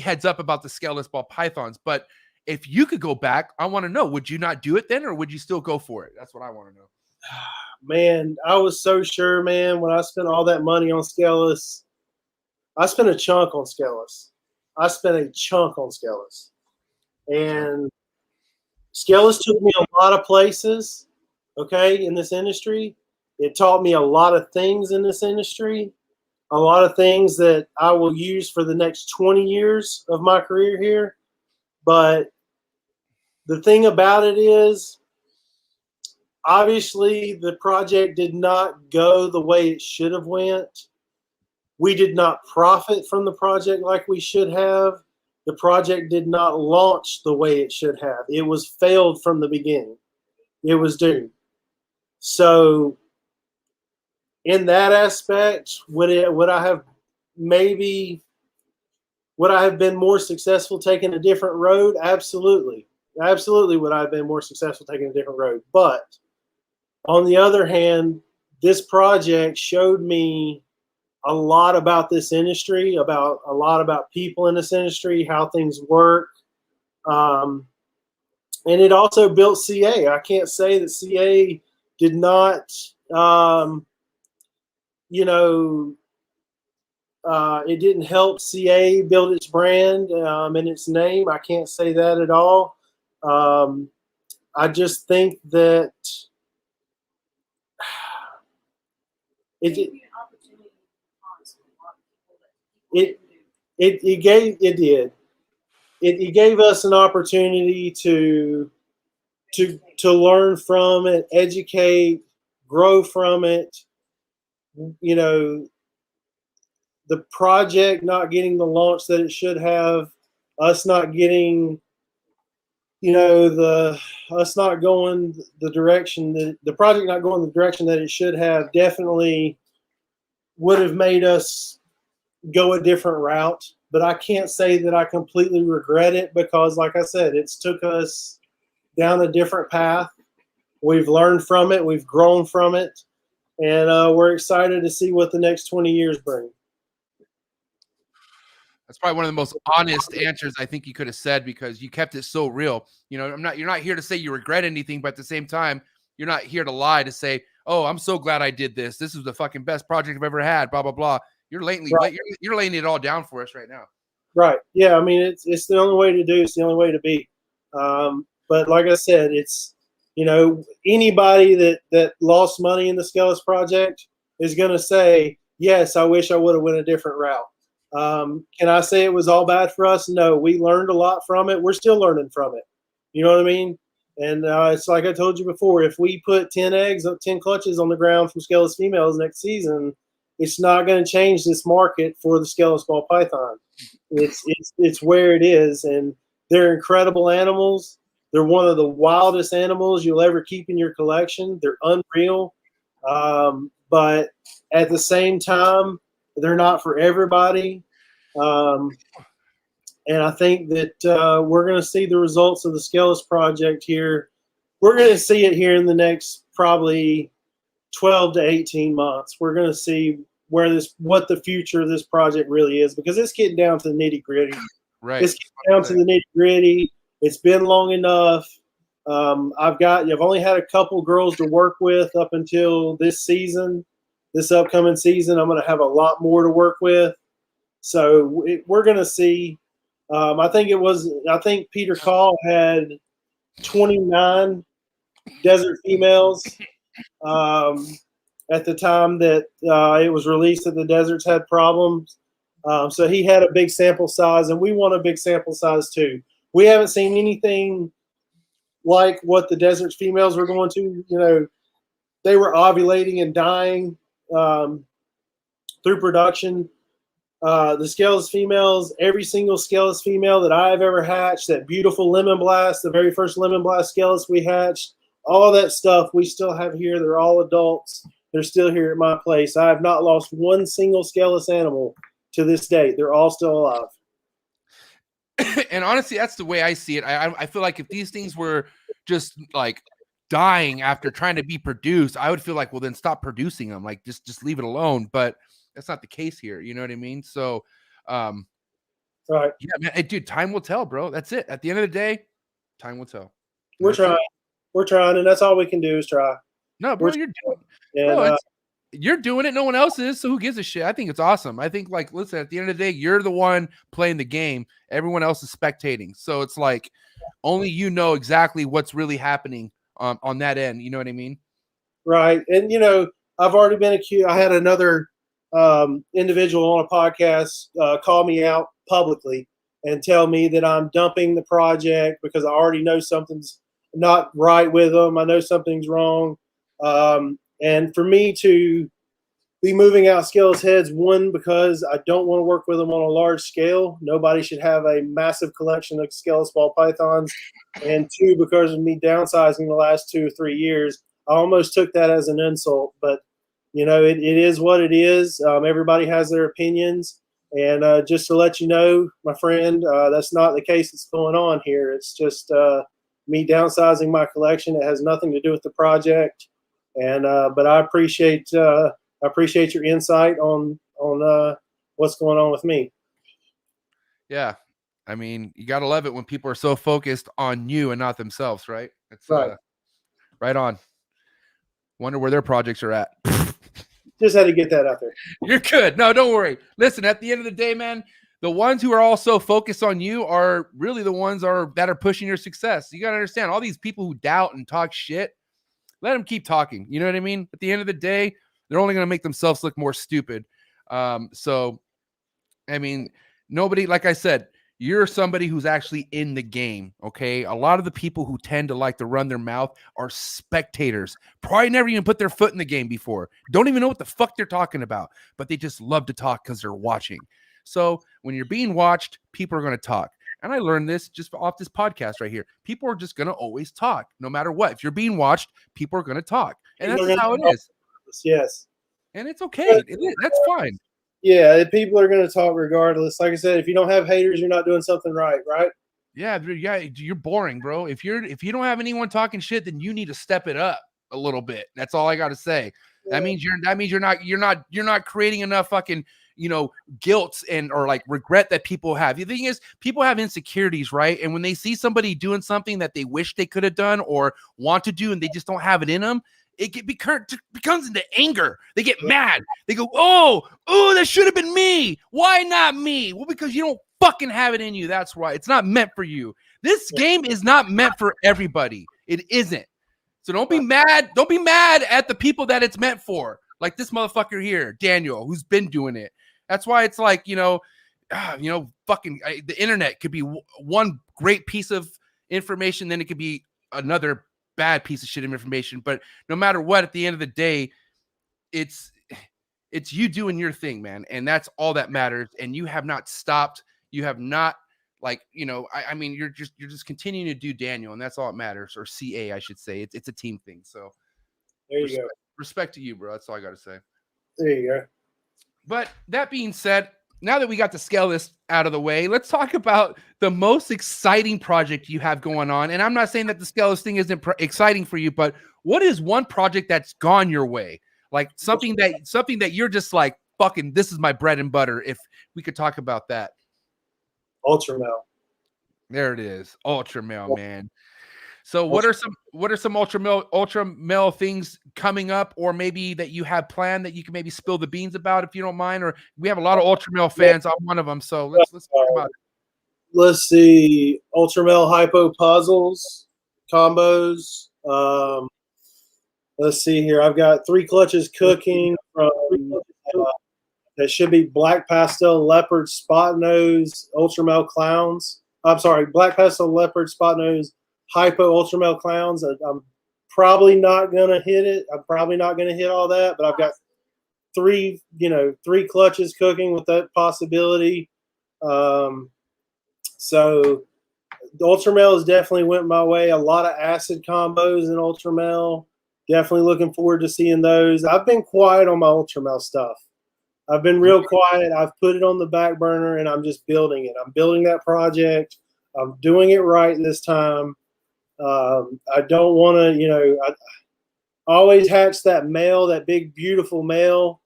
heads up about the scaleless ball pythons. But if you could go back, I want to know, would you not do it then, or would you still go for it? That's what I want to know. Man, I was so sure, man, when I spent all that money on scaleless. I spent a chunk on scaleless. And scaleless took me a lot of places, okay, in this industry. It taught me a lot of things in this industry, a lot of things that I will use for the next 20 years of my career here. But the thing about it is, obviously, the project did not go the way it should have went. We did not profit from the project like we should have. The project did not launch the way it should have. It was failed from the beginning. It was doomed. So in that aspect, would I have been more successful taking a different road? Absolutely. Absolutely would I have been more successful taking a different road. But on the other hand, this project showed me a lot about this industry, about a lot about people in this industry, how things work. And it also built CA. I can't say that CA did not, it didn't help CA build its brand and its name. I can't say that at all. I just think that it did. It gave us an opportunity to learn from it, educate, grow from it. You know, the project not getting the launch that it should have, us not getting, us not going the direction that the project not going the direction that it should have, definitely would have made us go a different route. But I can't say that I completely regret it because, like I said, it's took us down a different path. We've learned from it. We've grown from it. And we're excited to see what the next 20 years bring. That's probably one of the most honest answers I think you could have said, because you kept it so real. You're not here to say you regret anything, but at the same time, you're not here to lie to say, oh, I'm so glad I did this. This is the fucking best project I've ever had, blah, blah, blah. You're laying it all down for us right now. Right. Yeah. I mean, it's the only way to do. It's the only way to be. But like I said, it's, anybody that lost money in the Skelos project is going to say, yes, I wish I would have went a different route. Can I say it was all bad for us? No, we learned a lot from it. We're still learning from it. You know what I mean? And it's like I told you before, if we put 10 clutches on the ground from Skelos females next season, it's not going to change this market for the Skelos ball python. It's where it is, and they're incredible animals. They're one of the wildest animals you'll ever keep in your collection. They're unreal, but at the same time, they're not for everybody. And I think that we're going to see the results of the Skelos project here. We're going to see it here in the next probably 12 to 18 months. We're going to see what the future of this project really is, because it's getting down to the nitty gritty. Right. It's getting down to the nitty gritty. It's been long enough. I've only had a couple girls to work with up until this season. This upcoming season, I'm going to have a lot more to work with. So we're going to see. I think Peter Call had 29 desert females at the time that it was released that the deserts had problems. So he had a big sample size, and we want a big sample size too. We haven't seen anything like what the desert females were going to. They were ovulating and dying through production. The Skelos females, every single Skelos female that I've ever hatched, that beautiful lemon blast, the very first lemon blast Skelos we hatched, all that stuff we still have here. They're all adults. They're still here at my place. I have not lost one single Skelos animal to this date. They're all still alive. And honestly, that's the way I see it. I feel like if these things were just like dying after trying to be produced, I would feel like, well, then stop producing them. Like just leave it alone. But that's not the case here. You know what I mean? So, right. Yeah, man, dude, time will tell, bro. That's it. At the end of the day, time will tell. We're trying, and that's all we can do is try. No, bro, you're doing it. No one else is. So who gives a shit? I think it's awesome. I think, like, listen, at the end of the day, you're the one playing the game. Everyone else is spectating. So it's like only you know exactly what's really happening on that end. You know what I mean? Right. And, I've already been accused. I had another individual on a podcast call me out publicly and tell me that I'm dumping the project because I already know something's not right with them. I know something's wrong. And for me to be moving out Skelos heads, one, because I don't want to work with them on a large scale. Nobody should have a massive collection of Skelos ball pythons. And two, because of me downsizing the last 2 or 3 years, I almost took that as an insult. But it is what it is. Everybody has their opinions. And just to let you know, my friend, that's not the case that's going on here. It's just me downsizing my collection. It has nothing to do with the project. But I appreciate your insight on what's going on with me. Yeah. I mean, you got to love it when people are so focused on you and not themselves, right? It's Right. Right on. Wonder where their projects are at. Just had to get that out there. You're good. No, don't worry. Listen, at the end of the day, man, the ones who are also focused on you are really the ones that are pushing your success. You got to understand, all these people who doubt and talk shit, let them keep talking. You know what I mean? At the end of the day, they're only going to make themselves look more stupid. So, I mean, nobody, like I said, you're somebody who's actually in the game, okay? A lot of the people who tend to like to run their mouth are spectators. Probably never even put their foot in the game before. Don't even know what the fuck they're talking about, but they just love to talk because they're watching. So when you're being watched, people are going to talk. And I learned this just off this podcast right here. People are just going to always talk, no matter what. If you're being watched, people are going to talk. And that's just how it is. Yes. And it's okay. That's fine. Yeah, people are going to talk regardless. Like I said, if you don't have haters, you're not doing something right, right? Yeah, you're boring, bro. If you don't have anyone talking shit, then you need to step it up a little bit. That's all I got to say. Yeah. That means you're not creating enough fucking, guilt or like regret that people have. The thing is, people have insecurities, right? And when they see somebody doing something that they wish they could have done or want to do and they just don't have it in them, it becomes into anger. They get mad. They go, oh, that should have been me. Why not me? Well, because you don't fucking have it in you. That's why. It's not meant for you. This game is not meant for everybody. It isn't. So don't be mad. Don't be mad at the people that it's meant for. Like this motherfucker here, Daniel, who's been doing it. That's why it's like, fucking the internet could be one great piece of information, then it could be another bad piece of shit of information. But no matter what, at the end of the day, it's you doing your thing, man. And that's all that matters. And you have not stopped. You have not I mean, you're just continuing to do Daniel, and that's all that matters, or CA, I should say. It's a team thing. So there you go. Respect to you, bro. That's all I got to say. There you go. But that being said, now that we got the scale list out of the way, let's talk about the most exciting project you have going on. And I'm not saying that the scale list thing isn't exciting for you, but what is one project that's gone your way? Like something that you're just like, fucking, this is my bread and butter. If we could talk about that. Ultra Male. There it is. Ultra Male, man. So what are some ultra male things coming up, or maybe that you have planned that you can maybe spill the beans about, if you don't mind? Or we have a lot of ultra male fans. I'm one of them. So let's talk about it. Let's see. Ultra Male hypo puzzles, combos. Let's see here. I've got 3 clutches cooking from that should be black pastel leopard spot nose ultra male clowns. I'm sorry, black pastel leopard spot nose hypo ultra male clowns. I'm probably not gonna hit it. I'm probably not gonna hit all that, but I've got 3 clutches cooking with that possibility. So the ultra male has definitely went my way. A lot of acid combos in ultra male. Definitely looking forward to seeing those. I've been quiet on my ultra male stuff. I've been real quiet. I've put it on the back burner, and I'm just building it. I'm building that project. I'm doing it right this time. I don't want to, I always hatch that male, that big, beautiful male,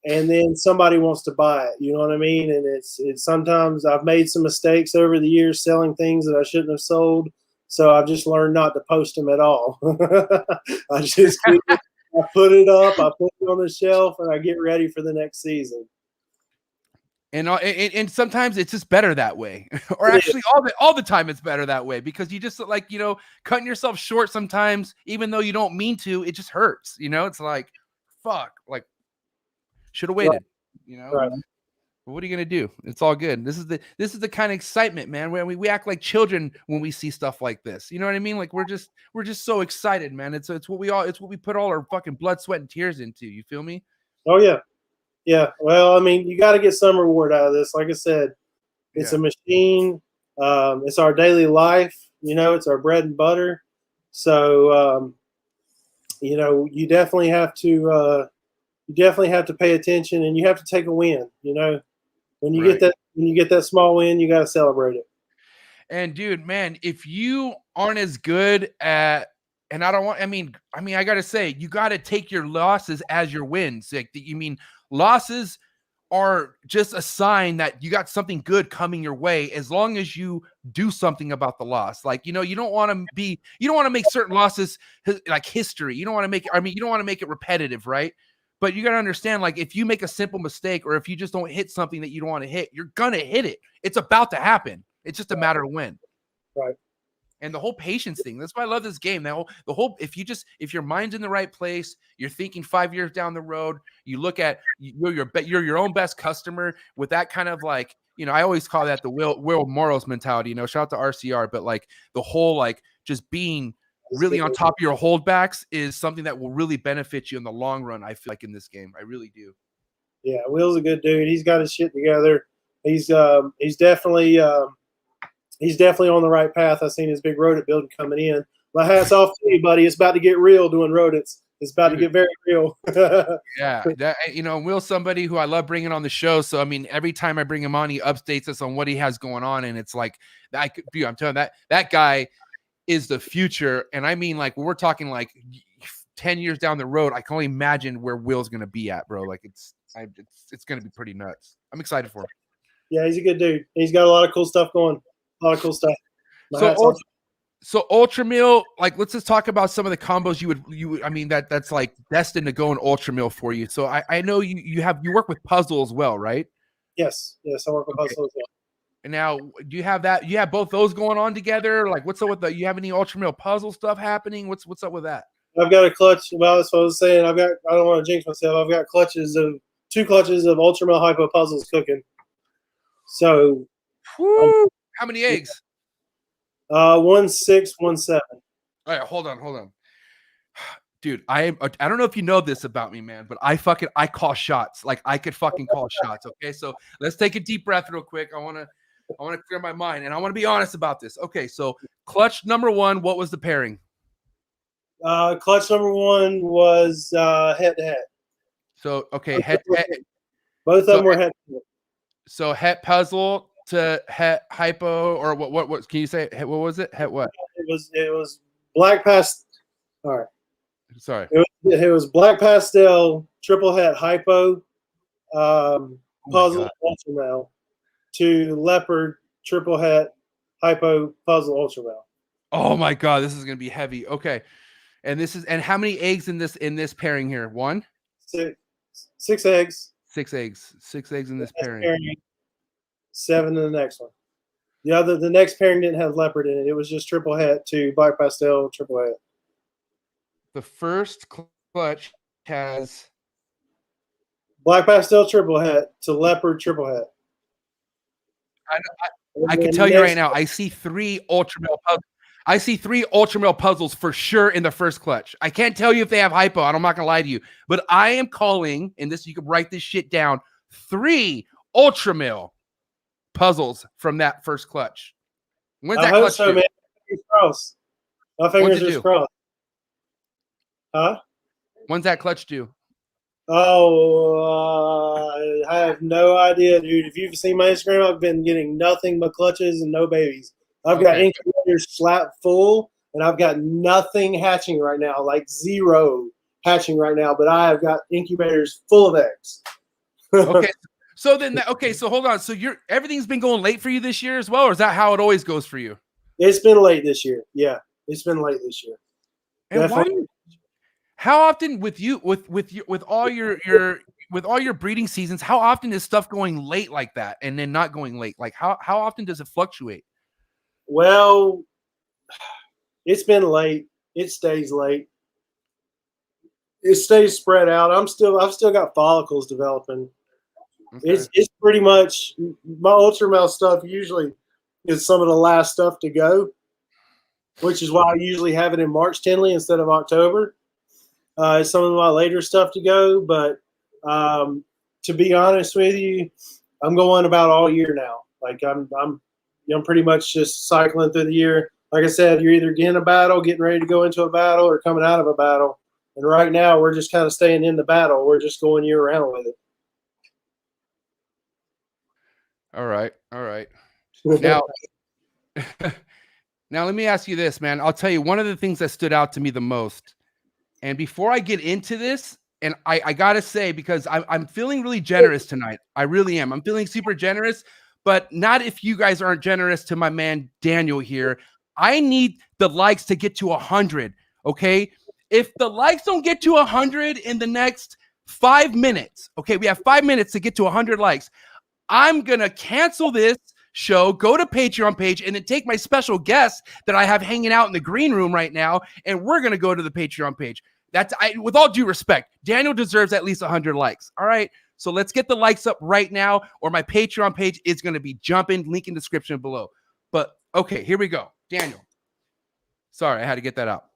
and then somebody wants to buy it. You know what I mean? And it's sometimes I've made some mistakes over the years selling things that I shouldn't have sold. So I've just learned not to post them at all. I just I put it up, I put it on the shelf, and I get ready for the next season. And sometimes it's just better that way, or actually all the time it's better that way, because you just like, cutting yourself short sometimes, even though you don't mean to, it just hurts. It's like, fuck, like should have waited, Right. But what are you gonna do? It's all good. This is the kind of excitement, man, where we act like children when we see stuff like this. You know what I mean? Like we're just so excited, man. It's what we put all our fucking blood, sweat, and tears into. You feel me? Oh yeah. Yeah. Well, I mean, you got to get some reward out of this. Like I said, it's a machine. It's our daily life. It's our bread and butter. So, you definitely have to you definitely have to pay attention, and you have to take a win. You know, when you Right. get that small win, you got to celebrate it. And dude, man, if you aren't as good at, and I mean, I gotta say, you gotta take your losses as your wins. Like, you mean losses are just a sign that you got something good coming your way, as long as you do something about the loss. Like, you don't want to make certain losses like history. You don't want to make you don't want to make it repetitive, right? But you got to understand, like, if you make a simple mistake, or if you just don't hit something that you don't want to hit, you're gonna hit it. It's about to happen. It's just a matter of when. Right. And the whole patience thing. That's why I love this game. The whole if your mind's in the right place, you're thinking 5 years down the road, you look at you're your own best customer with that kind of, like, I always call that the Will Morris mentality. Shout out to RCR, but like the whole, like, just being really on top of your holdbacks is something that will really benefit you in the long run. I feel like in this game, I really do. Yeah, Will's a good dude. He's got his shit together. He's definitely on the right path. I seen his big rodent building coming in. My hat's off to you, buddy. It's about to get real doing rodents. It's about to get very real. Yeah, Will's somebody who I love bringing on the show. So I mean, every time I bring him on, he updates us on what he has going on, and it's like I'm telling you, that guy is the future. And I mean, like, when we're talking like 10 years down the road, I can only imagine where Will's gonna be at, bro. Like, it's gonna be pretty nuts. I'm excited for him. Yeah, he's a good dude. He's got a lot of cool stuff going. A lot of cool stuff. So Ultra Meal, like, let's just talk about some of the combos you would I mean, that's like destined to go in Ultra Meal for you. So I know you work with puzzle as well, right? Yes, I work with puzzle as well. And now, do you have that? You have both those going on together? Like, what's up with you have any Ultra Meal puzzle stuff happening? What's up with that? I've got a clutch. Well, that's what I was saying. I don't want to jinx myself. I've got two clutches of Ultra Meal hypo puzzles cooking. So, how many eggs? 1, 6, 1, 7. All right, hold on. Dude, I don't know if you know this about me, man, but I call shots. Like, I could fucking call shots. Okay, so let's take a deep breath real quick. I want to clear my mind, and I want to be honest about this. Okay, so clutch number 1, what was the pairing? Clutch number 1 was head to head. So okay, head to head. Both of them were head to head. So het puzzle to het hypo, or what can you say? What was it? Het what? It was black pastel. All right. Sorry. It was black pastel triple het hypo puzzle ultra mail to leopard triple het hypo puzzle ultra mail. Oh my god, this is gonna be heavy. Okay. And how many eggs in this pairing here? 1? 6 eggs. 6 eggs. 6 eggs in this pairing. 7 in the next one. The next pairing didn't have leopard in it. It was just triple het to black pastel triple het. The first clutch has black pastel triple het to leopard triple het. I can tell you right now, I see 3 Ultramel puzzles. I see 3 Ultramel puzzles for sure in the first clutch. I can't tell you if they have hypo. I'm not gonna lie to you, but I am calling, and this, you can write this shit down, 3 Ultramel puzzles from that first clutch. When's that clutch due? Man. My fingers are crossed. Huh? When's that clutch due? Oh, I have no idea, dude. If you've seen my Instagram, I've been getting nothing but clutches and no babies. I've got incubators flat full, and I've got nothing hatching right now, like 0 hatching right now. But I have got incubators full of eggs. Okay. So hold on. So everything's been going late for you this year as well, or is that how it always goes for you? It's been late this year. Yeah, it's been late this year. And how often with all your breeding seasons, how often is stuff going late like that and then not going late? Like how often does it fluctuate? Well, it's been late. It stays late. It stays spread out. I've still got follicles developing. Okay. It's pretty much my Ultramel stuff usually is some of the last stuff to go, which is why I usually have it in March Tinley instead of October. It's some of my later stuff to go, but to be honest with you, I'm going about all year now. Like I'm pretty much just cycling through the year. Like I said, you're either getting a battle, getting ready to go into a battle, or coming out of a battle. And right now, we're just kind of staying in the battle. We're just going year round with it. All right. Now, now let me ask you this, man. I'll tell you one of the things that stood out to me the most. And before I get into this, and I gotta say, because I'm feeling really generous tonight. I really am. I'm feeling super generous, but not if you guys aren't generous to my man Daniel here. I need the likes to get to 100. Okay. If the likes don't get to 100 in the next 5 minutes, okay, we have 5 minutes to get to 100 likes. I'm gonna cancel this show, go to Patreon page, and then take my special guest that I have hanging out in the green room right now, and we're gonna go to the Patreon page. With all due respect, Daniel deserves at least 100 likes. All right, so let's get the likes up right now, or my Patreon page is gonna be jumping. Link in description below. But okay, here we go. Daniel, sorry, I had to get that out.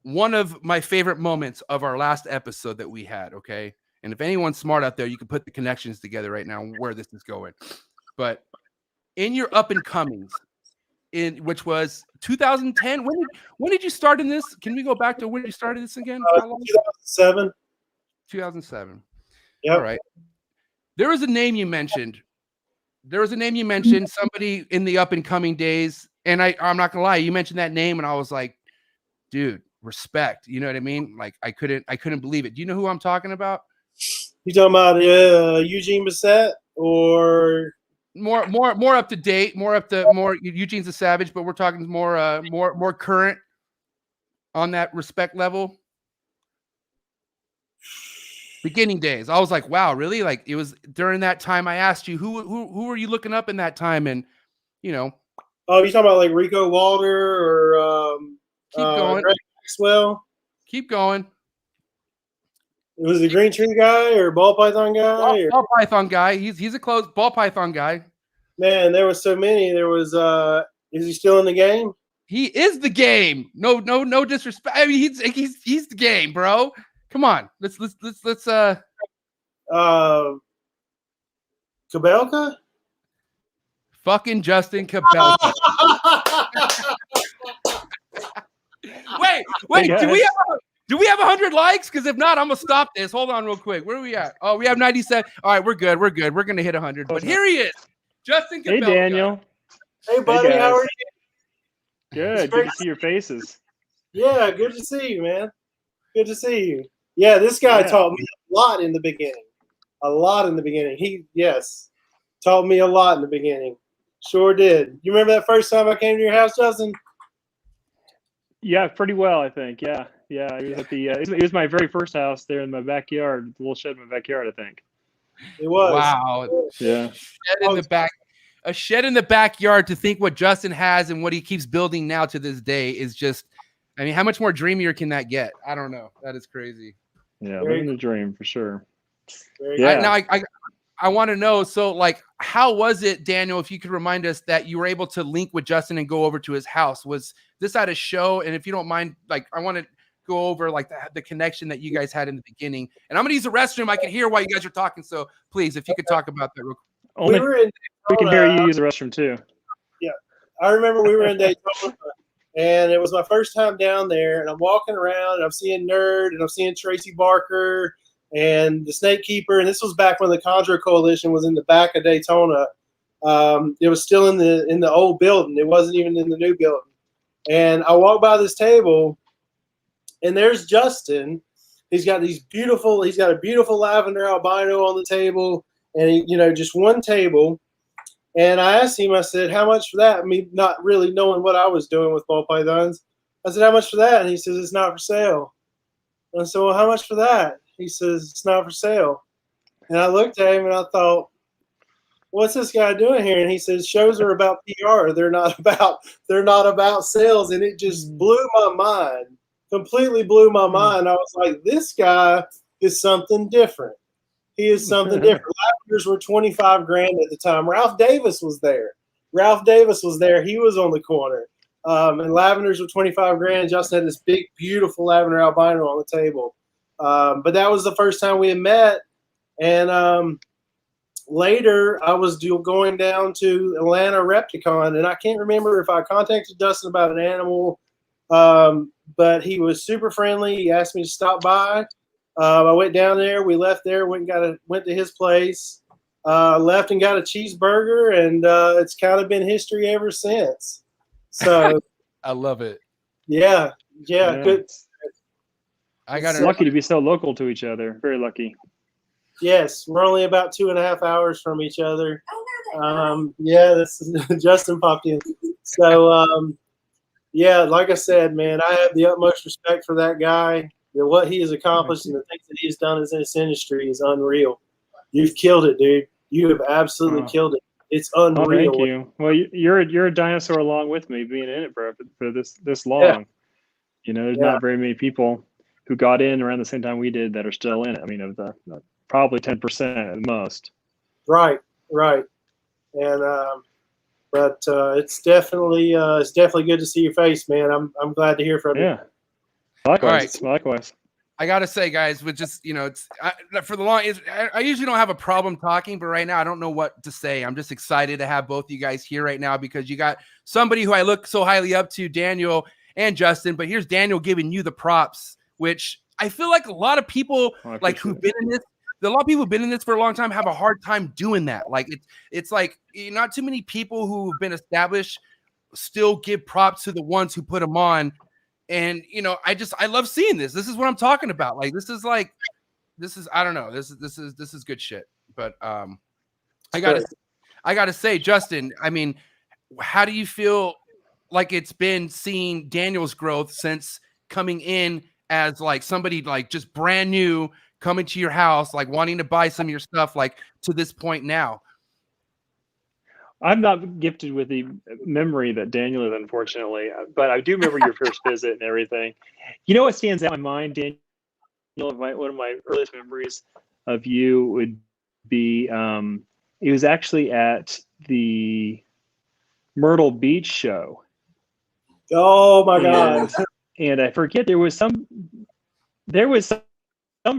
One of my favorite moments of our last episode that we had. Okay. And if anyone's smart out there, you can put the connections together right now where this is going. But in your up and comings, which was 2010, when did you start in this? Can we go back to when you started this again? 2007. 2007. Yep. All right. There was a name you mentioned. Somebody in the up and coming days. And I'm not gonna lie, you mentioned that name, and I was like, dude, respect. You know what I mean? Like I couldn't believe it. Do you know who I'm talking about? You talking about Eugene Bissett or more up to date, more Eugene's a savage, but we're talking more current on that respect level. Beginning days. I was like, wow, really? Like it was during that time I asked you who were you looking up in that time, and you know. Oh, you talking about like Rico Walder or keep going. Greg Maxwell? Keep going. Was the Green Tree guy or Ball Python guy? Ball Python guy. He's a close Ball Python guy. Man, there was so many. There was is he still in the game? He is the game. No disrespect. I mean, he's the game, bro. Come on. Let's Kabelka? Fucking Justin Kabelka. Wait, do we have 100 likes? Because if not, I'm gonna stop this. Hold on real quick. Where are we at? Oh, we have 97. All right, we're good. We're gonna hit 100. But here he is, Justin Kabelka. Hey, Daniel. Hey, buddy. Hey, how are you? Good to see your faces. Yeah, good to see you, man. Good to see you. Yeah, this guy taught me a lot in the beginning. He taught me a lot in the beginning. Sure did. You remember that first time I came to your house, Justin? Yeah, pretty well, I think. Yeah. It was at the. It was my very first house there in my backyard, the little shed in my backyard, I think. It was. Wow. Yeah. A shed in the backyard. To think what Justin has and what he keeps building now to this day is just. I mean, how much more dreamier can that get? I don't know. That is crazy. Yeah, living the dream for sure. I want to know. So, like, how was it, Daniel? If you could remind us that you were able to link with Justin and go over to his house. Was this at a show? And if you don't mind, like, I want to go over like the connection that you guys had in the beginning. And I'm gonna use the restroom. I can hear while you guys are talking. So please, if you could talk about that real quick. We can hear you use the restroom too. Yeah, I remember we were in Daytona, and it was my first time down there. And I'm walking around, and I'm seeing Nerd, and I'm seeing Tracy Barker, and the Snake Keeper. And this was back when the Conjure Coalition was in the back of Daytona. It was still in the old building. It wasn't even in the new building. And I walked by this table, and there's Justin. He's got a beautiful lavender albino on the table, and just one table. And I asked him, I said, how much for that? Me not really knowing what I was doing with ball pythons. I said, how much for that? And he says, it's not for sale. And I said, well, how much for that? He says, it's not for sale. And I looked at him and I thought, what's this guy doing here? And he says, shows are about PR. They're not about sales. And it just blew my mind, completely blew my mind. I was like, this guy is something different. He is something different. Lavenders were $25,000 at the time. Ralph Davis was there. He was on the corner. And lavenders were $25,000. Justin had this big, beautiful lavender albino on the table. But that was the first time we had met. And later, I was going down to Atlanta Repticon, and I can't remember if I contacted Justin about an animal. but he was super friendly. He asked me to stop by. I went down there. We left there. Went to his place. Left and got a cheeseburger, and it's kind of been history ever since. So I love it. yeah, good. I got It's Lucky to be so local to each other. Very lucky. Yes, we're only about 2.5 hours from each other. Oh, Yeah, this is Justin popped in. So yeah, like I said, man, I have the utmost respect for that guy. What he has accomplished and the things that he's done in this industry is unreal. You've killed it, dude. You have absolutely killed it. It's unreal. Oh, thank you. Well, you're a dinosaur along with me, being in it for this long. You know, there's not very many people who got in around the same time we did that are still in it. I mean, of the probably 10% at most. Right. And but it's definitely good to see your face, man. I'm glad to hear from you. Yeah. Likewise. Likewise. I gotta say, guys, with just it's for the long. I usually don't have a problem talking, but right now I don't know what to say. I'm just excited to have both of you guys here right now because you got somebody who I look so highly up to, Daniel and Justin. But here's Daniel giving you the props, which I feel like a lot of people who've been in this. A lot of people who've been in this for a long time have a hard time doing that. Like it's like not too many people who've been established still give props to the ones who put them on. And I love seeing this. This is what I'm talking about. Like this is I don't know. This is good shit. But I gotta say, Justin, I mean, how do you feel like it's been seeing Daniel's growth since coming in as like somebody like just brand new coming to your house, like wanting to buy some of your stuff, like to this point now? I'm not gifted with the memory that Daniel is, unfortunately, but I do remember your first visit and everything. You know what stands out in my mind, Daniel? One of my earliest memories of you would be it was actually at the Myrtle Beach show. Oh my God! And I forget there was some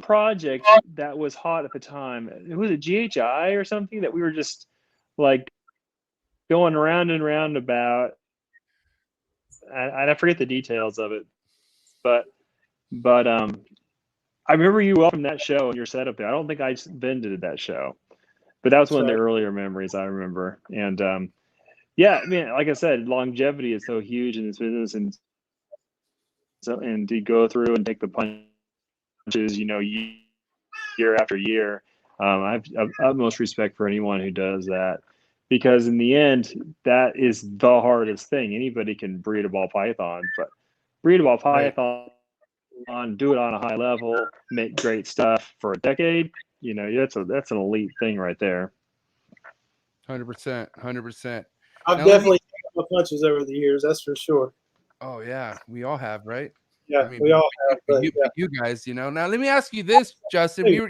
project that was hot at the time. Was it GHI or something that we were just like going round and round about? I forget the details of it, but I remember you welcomed that show and your setup there. I don't think I vended that show, but that was one of the earlier memories I remember. And yeah, I mean, like I said, longevity is so huge in this business, and to go through and take the punches, year after year. I have utmost respect for anyone who does that, because in the end, that is the hardest thing. Anybody can breed a ball python, but breed a ball python, do it on a high level, make great stuff for a decade. That's an elite thing right there. 100%. I've definitely taken my punches over the years. That's for sure. Oh yeah, we all have, right? Yeah, I mean, we all have. But, you guys, Now let me ask you this, Justin. We were,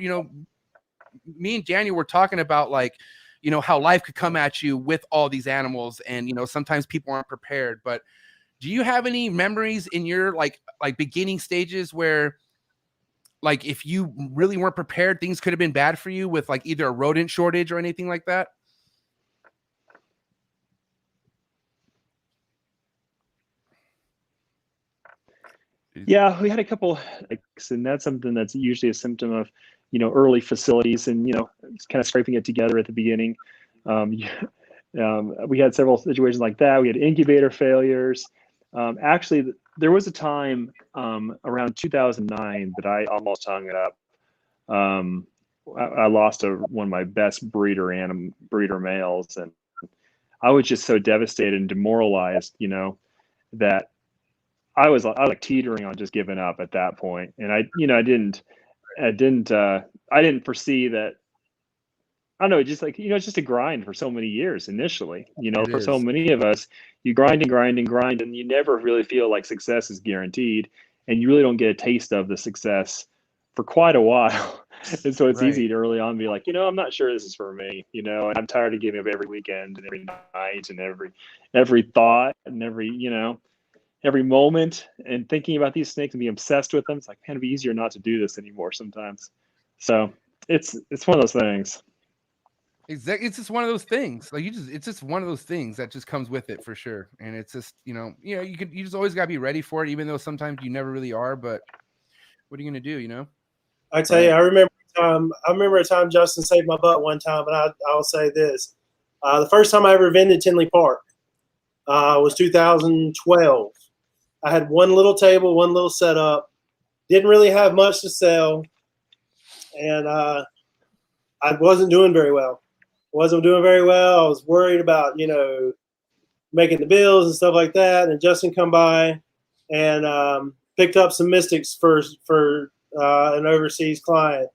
me and Daniel were talking about like, how life could come at you with all these animals, and sometimes people aren't prepared. But do you have any memories in your like beginning stages where, like, if you really weren't prepared, things could have been bad for you with like either a rodent shortage or anything like that? Yeah, we had a couple, and that's something that's usually a symptom of, early facilities and, kind of scraping it together at the beginning. We had several situations like that. We had incubator failures. Actually, there was a time around 2009 that I almost hung it up. I lost one of my best breeder males, and I was just so devastated and demoralized, that I was like teetering on just giving up at that point. And I didn't foresee that. I don't know, just like, it's just a grind for so many years initially, for so many of us, you grind and grind and grind, and you never really feel like success is guaranteed. And you really don't get a taste of the success for quite a while. And so it's easy to early on be like, I'm not sure this is for me, and I'm tired of giving up every weekend and every night and every thought and every moment and thinking about these snakes and be obsessed with them. It's like, man, it'd be easier not to do this anymore sometimes. So it's one of those things. Exactly. It's just one of those things. Like it's just one of those things that just comes with it for sure. And it's just, you just always gotta be ready for it, even though sometimes you never really are. But what are you gonna do? I tell you, I remember a time Justin saved my butt one time, and I'll say this: the first time I ever vended Tinley Park was 2012. I had one little table, one little setup. Didn't really have much to sell, and I wasn't doing very well. I was worried about making the bills and stuff like that. And Justin come by and picked up some Mystics for an overseas client,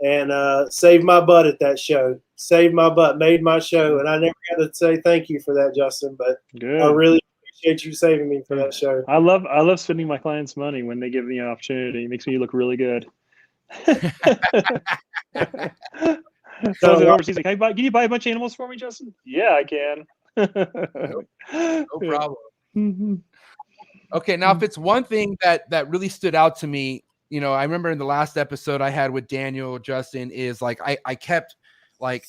and saved my butt at that show. Saved my butt, made my show, and I never got to say thank you for that, Justin. But Good. I really appreciate you saving me for that show. I love spending my clients' money when they give me an opportunity. It makes me look really good. So overseas, like, can you buy a bunch of animals for me, Justin? Yeah, I can. No problem. Okay, now if it's one thing that really stood out to me, I remember in the last episode I had with Daniel, Justin, is like I kept like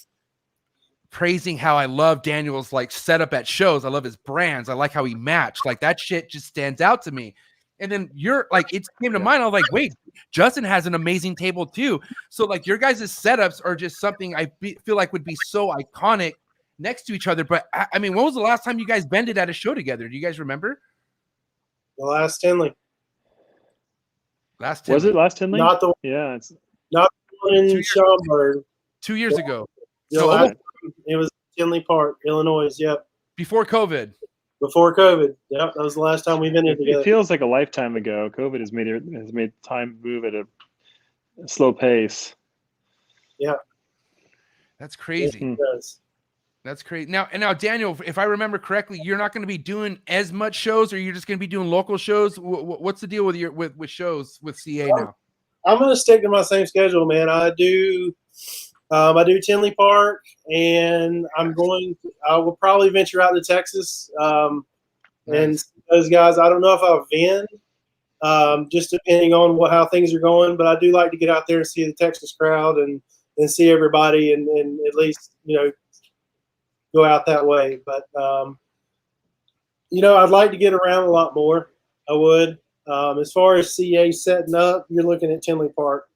praising how I love Daniel's like setup at shows. I love his brands. I like how he matched. Like that shit just stands out to me. And then you're like, it came to mind. I was like, wait, Justin has an amazing table too. So like your guys' setups are just something I feel like would be so iconic next to each other. But I mean, when was the last time you guys bended at a show together? Do you guys remember? The last Tinley. Last Tinley. Was it last Tinley? Not the yeah, it's not the one in Schaumburg. 2 years ago. So it was Tinley Park, Illinois. Yep. Before COVID. Before COVID. Yep. That was the last time we've been together. It feels like a lifetime ago. COVID has made time move at a slow pace. Yeah. That's crazy. It does. That's crazy. Now, Daniel, if I remember correctly, you're not going to be doing as much shows, or you're just going to be doing local shows. What's the deal with with shows with CA now? I'm going to stick to my same schedule, man. I do Tinley Park, and I will probably venture out to Texas. And those guys, I don't know if I'll vend, just depending on how things are going. But I do like to get out there and see the Texas crowd and see everybody, and at least go out that way. But I'd like to get around a lot more. I would. As far as CA setting up, you're looking at Tinley Park.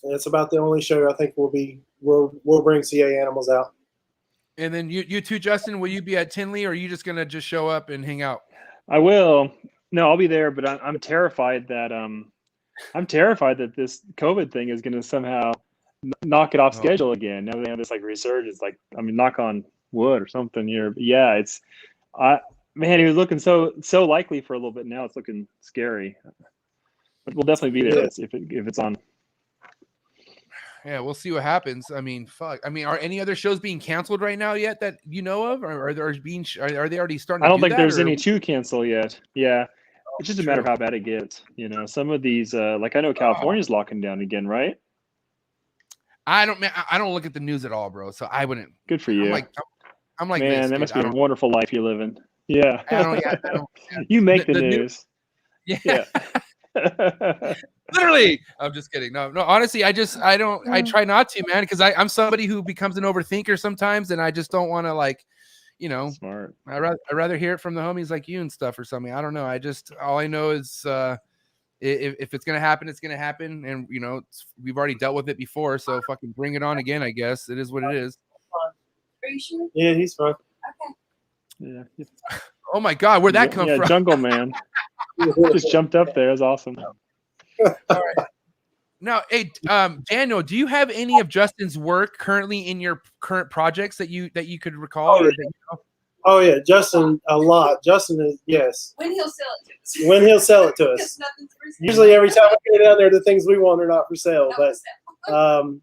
And it's about the only show I think we'll bring CA animals out. And then you too, Justin, will you be at Tinley, or are you just gonna just show up and hang out? I will. No, I'll be there, but I'm terrified that this COVID thing is gonna somehow knock it off schedule again. Now they have this like resurgence, like knock on wood or something here. But yeah, man, he was looking so likely for a little bit. Now it's looking scary. But we'll definitely be there if it's on. Yeah, we'll see what happens. I mean, fuck. I mean, are any other shows being canceled right now yet that you know of, or are they already starting? I don't think there's any to cancel yet. Yeah, it's just a matter of how bad it gets. Some of these, like I know California's locking down again, right? I don't look at the news at all, bro. So I wouldn't. Good for you. I'm like, man, that must be a wonderful life you're living. Yeah. I don't. You make the news. Yeah. Literally, I'm just kidding. No. Honestly, I try not to, man, because I'm somebody who becomes an overthinker sometimes, and I just don't want to Smart. I'd rather hear it from the homies like you and stuff or something. I don't know. All I know is if it's gonna happen, it's gonna happen, and we've already dealt with it before, so fucking bring it on again. I guess it is what it is. Are you sure? Yeah, he's fine. Okay. Yeah. Oh my God, where'd that come from? Jungle Man just jumped up there. It's awesome. All right. Now, hey, Daniel, do you have any of Justin's work currently in your current projects that you could recall? Oh yeah, Justin, a lot. Justin is yes. When he'll sell it to us. When he'll sell it to us. Because nothing's for sale. Usually, every time we go down there, the things we want are not for sale. Not But for sale.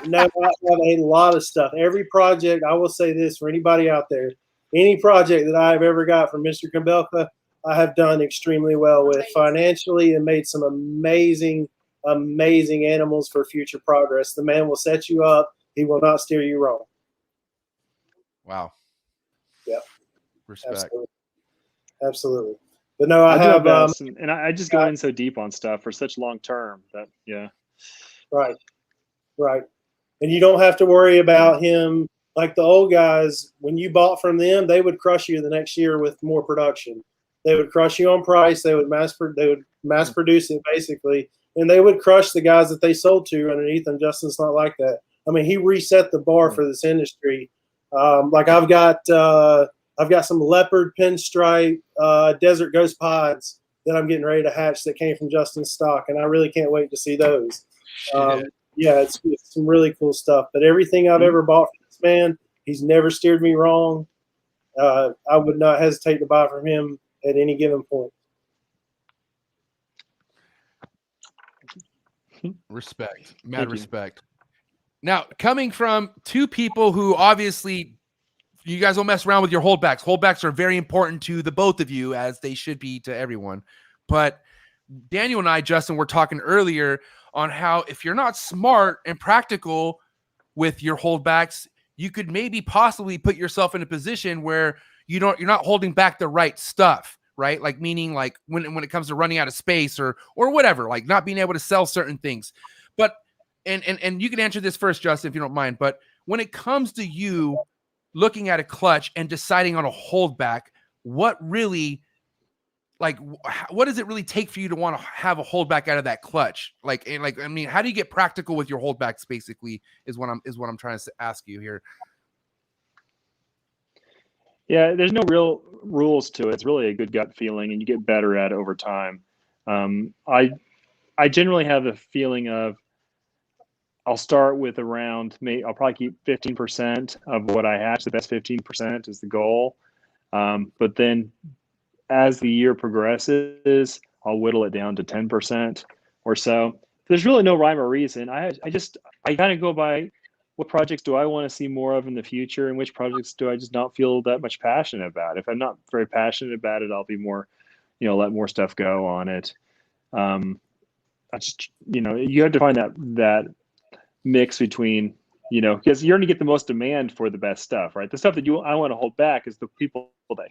no, I have a lot of stuff. Every project, I will say this for anybody out there: any project that I've ever got from Mr. Kambelka, I have done extremely well with financially, and made some amazing animals for future progress. The man will set you up. He will not steer you wrong. Wow. Yep. Respect. Absolutely. But no, I do have my best, and I just go in so deep on stuff for such long term that Right. and you don't have to worry about him like the old guys. When you bought from them, they would crush you the next year with more production. They would crush you on price. They would mass produce it basically, and they would crush the guys that they sold to underneath them. Justin's not like that. I mean, he reset the bar for this industry. Like I've got some leopard pinstripe desert ghost pods that I'm getting ready to hatch that came from Justin's stock, and I really can't wait to see those. Yeah, it's some really cool stuff. But everything I've ever bought from this man, he's never steered me wrong. I would not hesitate to buy from him at any given point. Respect, mad respect. Now, coming from two people who obviously you guys don't mess around with your holdbacks. Holdbacks are very important to the both of you, as they should be to everyone. But Daniel and I, Justin, were talking earlier on how if you're not smart and practical with your holdbacks, you could maybe possibly put yourself in a position where you're not holding back the right stuff, right? Like meaning like when it comes to running out of space or whatever, like not being able to sell certain things. But and you can answer this first, Justin, if you don't mind. But when it comes to you looking at a clutch and deciding on a holdback, what really, like, what does it really take for you to want to have a holdback out of that clutch? Like, I mean, how do you get practical with your holdbacks? Basically, is what I'm trying to ask you here. Yeah, there's no real rules to it. It's really a good gut feeling, and you get better at it over time. I generally have a feeling of I'll start with around, I'll probably keep 15% of what I hatch. The best 15% is the goal. But then as the year progresses, I'll whittle it down to 10% or so. There's really no rhyme or reason. I kind of go by what projects do I want to see more of in the future, and which projects do I just not feel that much passionate about. If I'm not very passionate about it, I'll be more, let more stuff go on it. I just, you have to find that mix between, because you're going to get the most demand for the best stuff, right? The stuff that I want to hold back is the people that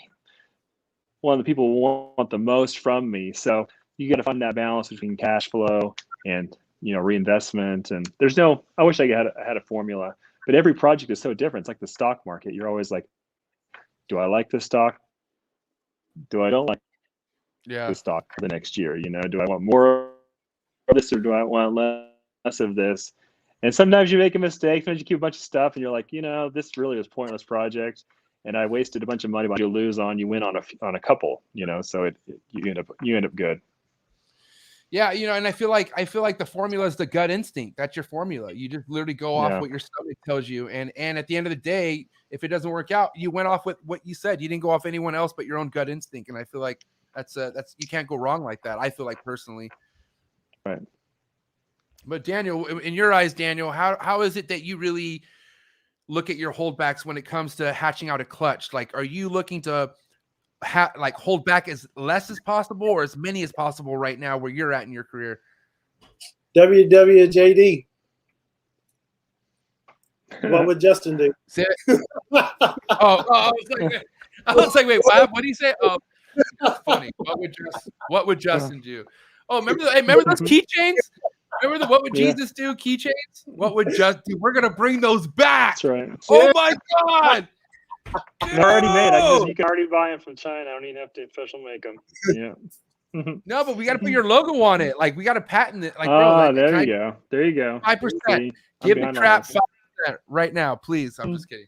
want the most from me. So you got to find that balance between cash flow and, reinvestment. And I wish I had a formula, but every project is so different. It's like the stock market. You're always like, do I like this stock? Do I don't like the stock for the next year? Do I want more of this, or do I want less of this? And sometimes you make a mistake. Sometimes you keep a bunch of stuff and you're like, this really was a pointless project, and I wasted a bunch of money. But you lose on, you win on a couple, so you end up good. Yeah, and I feel like the formula is the gut instinct. That's your formula. You just literally go off what your stomach tells you. And at the end of the day, if it doesn't work out, you went off with what you said. You didn't go off anyone else but your own gut instinct. And I feel like that's you can't go wrong like that. I feel like personally. Right. But Daniel, in your eyes, Daniel, how is it that you really look at your holdbacks when it comes to hatching out a clutch? Like, are you looking to hold back as less as possible or as many as possible right now where you're at in your career? WWJD. What would Justin do? I was like, wait, what do you say? Oh, that's funny. What would Justin do? Oh, remember those keychains? Remember what would Jesus do? Keychains? What would Justin do? We're gonna bring those back. That's right. Oh my God. They're already made. You can already buy them from China. I don't even have to official make them. Yeah. No, but we got to put your logo on it. Like, we got to patent it. Like, there you go. There you go. 5%. Give the crap 5% right now, please. I'm just kidding.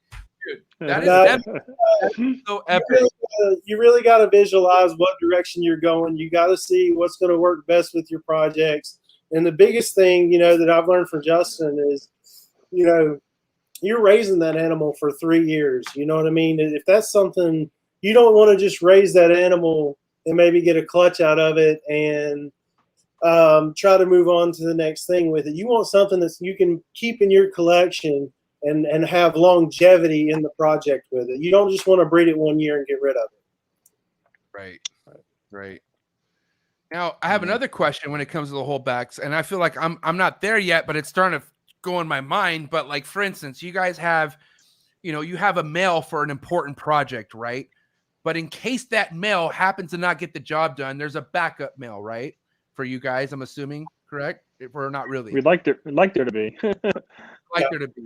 Dude, that is so epic. You really got to visualize what direction you're going. You got to see what's going to work best with your projects. And the biggest thing, that I've learned from Justin is, you're raising that animal for 3 years. You know what I mean? If that's something, you don't want to just raise that animal and maybe get a clutch out of it and try to move on to the next thing with it. You want something that you can keep in your collection and have longevity in the project with it. You don't just want to breed it 1 year and get rid of it. Right. Now, I have another question when it comes to the holdbacks, and I feel like I'm not there yet, but it's starting to go in my mind. But like, for instance, you guys have, you have a male for an important project, right? But in case that male happens to not get the job done, there's a backup male, right? For you guys, I'm assuming, correct? or not really? We'd like there to be. Like there to be.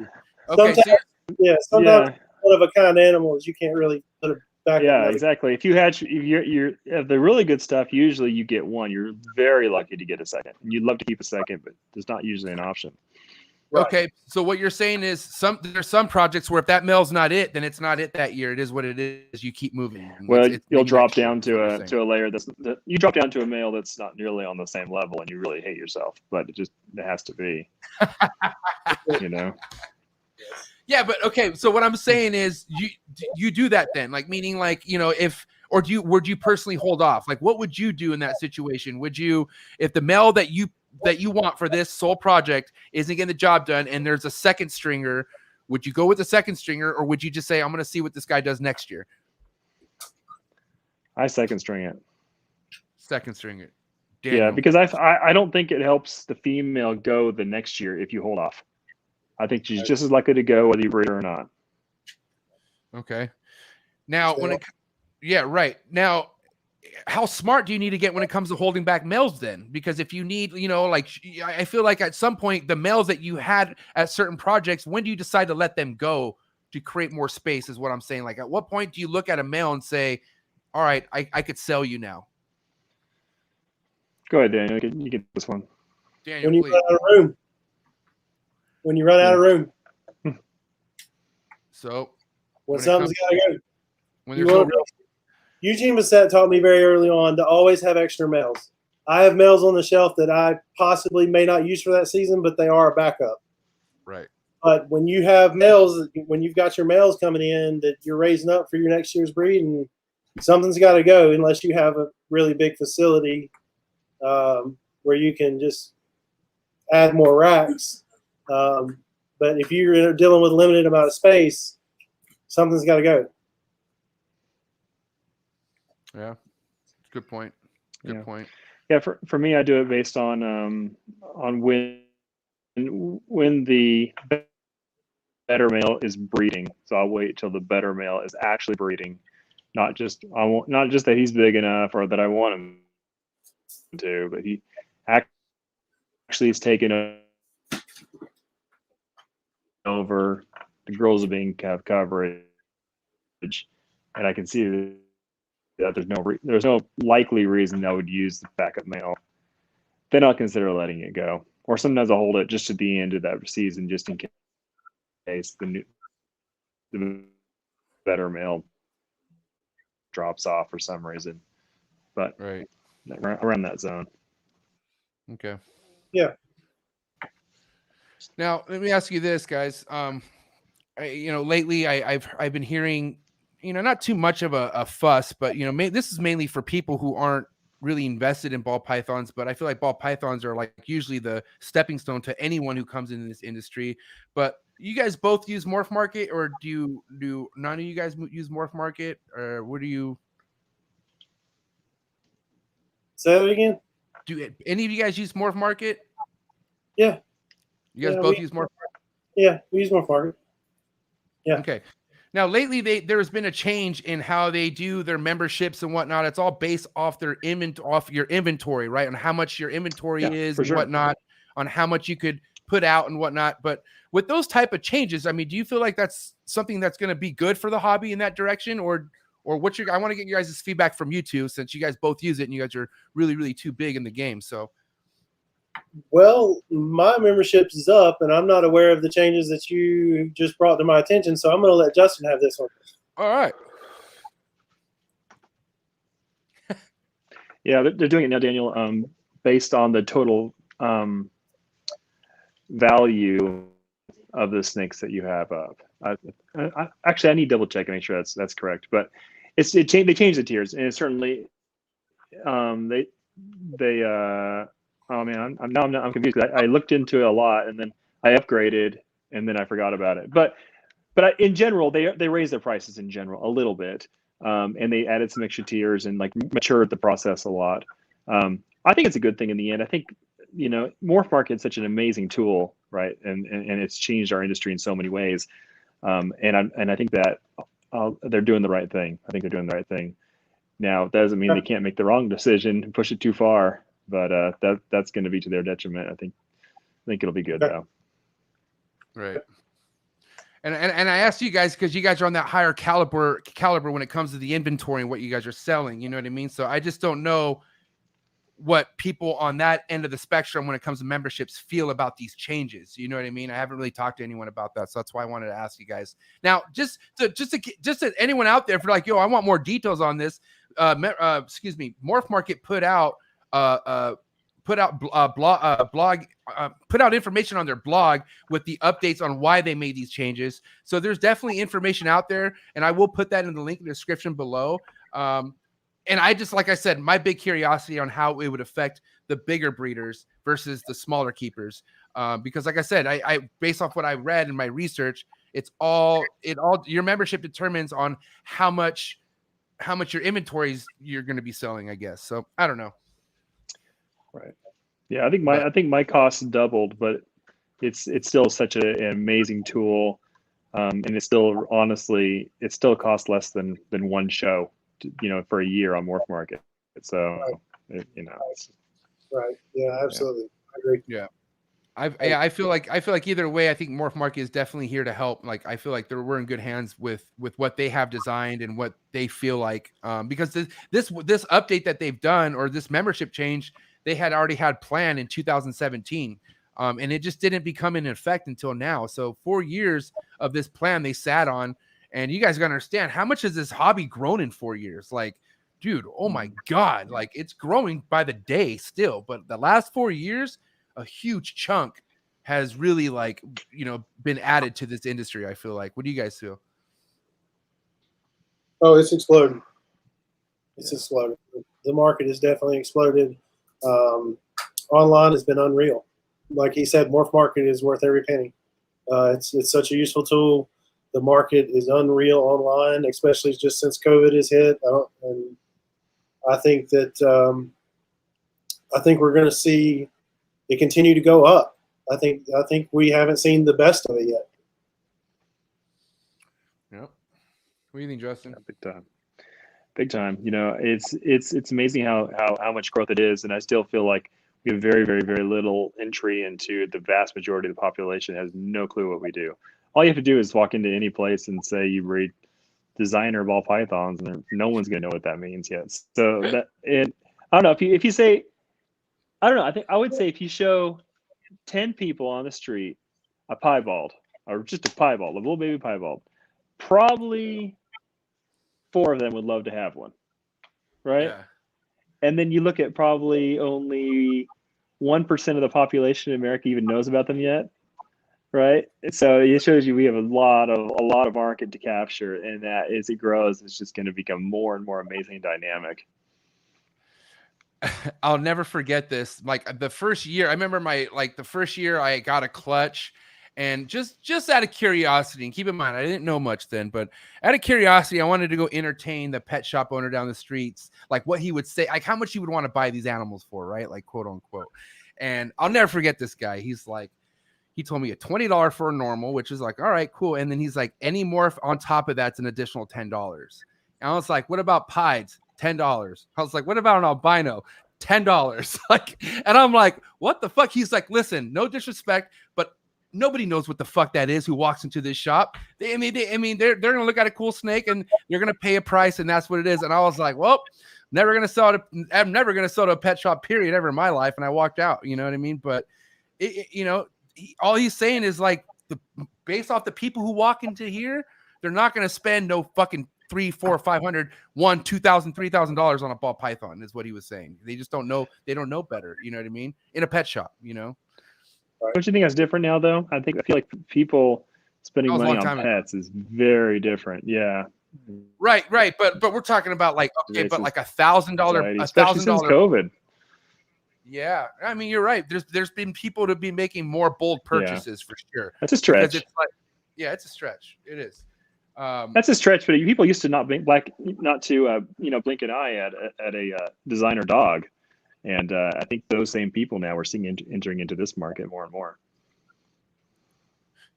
Okay, Sometimes, so sometimes Yeah. one of a kind animals, you can't really put a back. Yeah, exactly. If you hatch, you're the really good stuff. Usually, you get one. You're very lucky to get a second. You'd love to keep a second, but there's not usually an option. Right. okay, so what you're saying is there's some projects where if that male's not it, then it's not it that year. It is what it is. You keep moving. Well, It's you'll maybe drop next year, down is what you're saying. to a layer you drop down to a male that's not nearly on the same level, and you really hate yourself. But it has to be, you know. Yeah, but okay. So what I'm saying is, you do that then, like meaning like would you personally hold off? Like, what would you do in that situation? Would you, if the male that you want for this sole project isn't getting the job done, and there's a second stringer, would you go with the second stringer, or would you just say, I'm going to see what this guy does next year? I second string it. Second string it. Yeah, Daniel. because I don't think it helps the female go the next year if you hold off. I think she's just as likely to go whether you breed her or not. Okay. Now, right. Now, how smart do you need to get when it comes to holding back males then? Because if you need, like, I feel like at some point, the males that you had at certain projects, when do you decide to let them go to create more space is what I'm saying. Like, at what point do you look at a male and say, all right, I could sell you now? Go ahead, Daniel. You get this one. Daniel, When you please. run out of room. When you run out of room. So When when it something's got to go. when You there's no wanna- real Eugene Bassett taught me very early on to always have extra males. I have males on the shelf that I possibly may not use for that season, but they are a backup. right. But when you have males, when you've got your males coming in that you're raising up for your next year's breed, and something's got to go unless you have a really big facility where you can just add more racks. But if you're dealing with a limited amount of space, something's got to go. Yeah. Good point. Good point. Yeah, for me, I do it based on when the better male is breeding. So I'll wait till the better male is actually breeding, not just that he's big enough or that I want him to, but he actually is taking over. The girls are being coverage, and I can see that there's no likely reason I would use the backup male. Then I'll consider letting it go. Or sometimes I'll hold it just to the end of that season, just in case the better male drops off for some reason. But Right. around that zone. Okay. Yeah. Now, let me ask you this, guys. Lately I've been hearing, not too much of a fuss, but this is mainly for people who aren't really invested in ball pythons, but I feel like ball pythons are like usually the stepping stone to anyone who comes into this industry. But you guys both use Morph Market, or do none of you guys use Morph Market, or what do you? Say that again. Do any of you guys use Morph Market? Yeah. You guys both use Morph Market? Yeah, we use Morph Market. Yeah. Okay. Now, lately, there's been a change in how they do their memberships and whatnot. It's all based off off your inventory, right? On how much your inventory is and whatnot, on how much you could put out and whatnot. But with those type of changes, I mean, do you feel like that's something that's going to be good for the hobby in that direction, or what's I want to get you guys' feedback from you two, since you guys both use it and you guys are really, really too big in the game. So. Well, my membership is up, and I'm not aware of the changes that you just brought to my attention, so I'm going to let Justin have this one. All right. Yeah, they're doing it now, Daniel, based on the total value of the snakes that you have up. Actually, I need to double check and make sure that's correct. But they changed the tiers, and it's certainly oh man, I'm confused. I looked into it a lot, and then I upgraded, and then I forgot about it. But in general, they raised their prices in general a little bit, and they added some extra tiers and like matured the process a lot. I think it's a good thing in the end. I think Morph Market is such an amazing tool, right? And it's changed our industry in so many ways. And I think that they're doing the right thing. I think they're doing the right thing. Now, that doesn't mean they can't make the wrong decision and push it too far. But that's going to be to their detriment. I think think it'll be good Okay. though. Right. And I asked you guys because you guys are on that higher caliber when it comes to the inventory and what you guys are selling. You know what I mean? So I just don't know what people on that end of the spectrum when it comes to memberships feel about these changes. You know what I mean? I haven't really talked to anyone about that. So that's why I wanted to ask you guys. Now, just to anyone out there, if you're like, yo, I want more details on this, Morph Market put out information on their blog with the updates on why they made these changes. So there's definitely information out there, and I will put that in the link in the description below. And I just, like I said, my big curiosity on how it would affect the bigger breeders versus the smaller keepers. Because like I said, I based off what I read in my research, your membership determines on how much your inventories you're going to be selling, I guess. So I don't know. Right. Yeah, I think my costs doubled, but it's still such an amazing tool, and it still costs less than one show, for a year on Morph Market. So Right. Yeah, absolutely. I agree. Yeah. I feel like either way, I think Morph Market is definitely here to help. Like I feel like we're in good hands with what they have designed and what they feel like. Because this update that they've done, or this membership change, they had already had planned in 2017. And it just didn't become in effect until now. So 4 years of this plan they sat on, and you guys gotta understand how much has this hobby grown in 4 years? Like, dude, oh my God, like it's growing by the day still. But the last 4 years, a huge chunk has really been added to this industry. I feel like. What do you guys feel? Oh, it's exploded. It's exploded. The market has definitely exploded. Online has been unreal. Like he said, Morph Market is worth every penny. It's such a useful tool. The market is unreal online, especially just since COVID has hit. And I think that we're going to see it continue to go up. I think we haven't seen the best of it yet. Yep. What do you think, Justin? Yeah, big time. It's amazing how much growth it is, and I still feel like we have very, very, very little entry into the vast majority of the population has no clue what we do. All you have to do is walk into any place and say you breed designer ball pythons, and no one's going to know what that means yet. So I don't know if you say, I don't know. I would say if you show 10 people on the street a piebald, or just a piebald, a little baby piebald, probably 4 of them would love to have one, right? Yeah. And then you look at probably only 1% of the population in America even knows about them yet, right? So it shows you we have a lot of market to capture, and that as it grows, it's just going to become more and more amazing and dynamic. I'll never forget this. Like the first year, I remember the first year I got a clutch, and just out of curiosity, and keep in mind, I didn't know much then, but out of curiosity, I wanted to go entertain the pet shop owner down the streets, like what he would say, like how much he would want to buy these animals for, right? Like quote unquote. And I'll never forget this guy. He told me a $20 for a normal, which is like, all right, cool. And then he's like, any morph on top of that's an additional $10. And I was like, what about pieds? $10. I was like, what about an albino? $10. Like, and I'm like, what the fuck? He's like, listen, no disrespect, but nobody knows what the fuck that is who walks into this shop. They're gonna look at a cool snake and they're gonna pay a price, and that's what it is. And I was like, well, I'm never gonna sell to a pet shop, period, ever in my life. And I walked out, you know what I mean? But all he's saying is like, based off the people who walk into here, they're not gonna spend no fucking $300, $400, $500, $1,000, $2,000, $3,000 on a ball python, is what he was saying. They just don't know. They don't know better. You know what I mean? In a pet shop, Don't you think that's different now, though? I feel like people spending money on pets is very different. Yeah. Right. But we're talking about like, okay, but like $1,000, especially since COVID. Yeah, I mean, you're right. There's been people to be making more bold purchases for sure. That's a stretch. It's a stretch. It is. That's a stretch, but people used to not blink an eye at a designer dog, and I think those same people now we're seeing entering into this market more and more.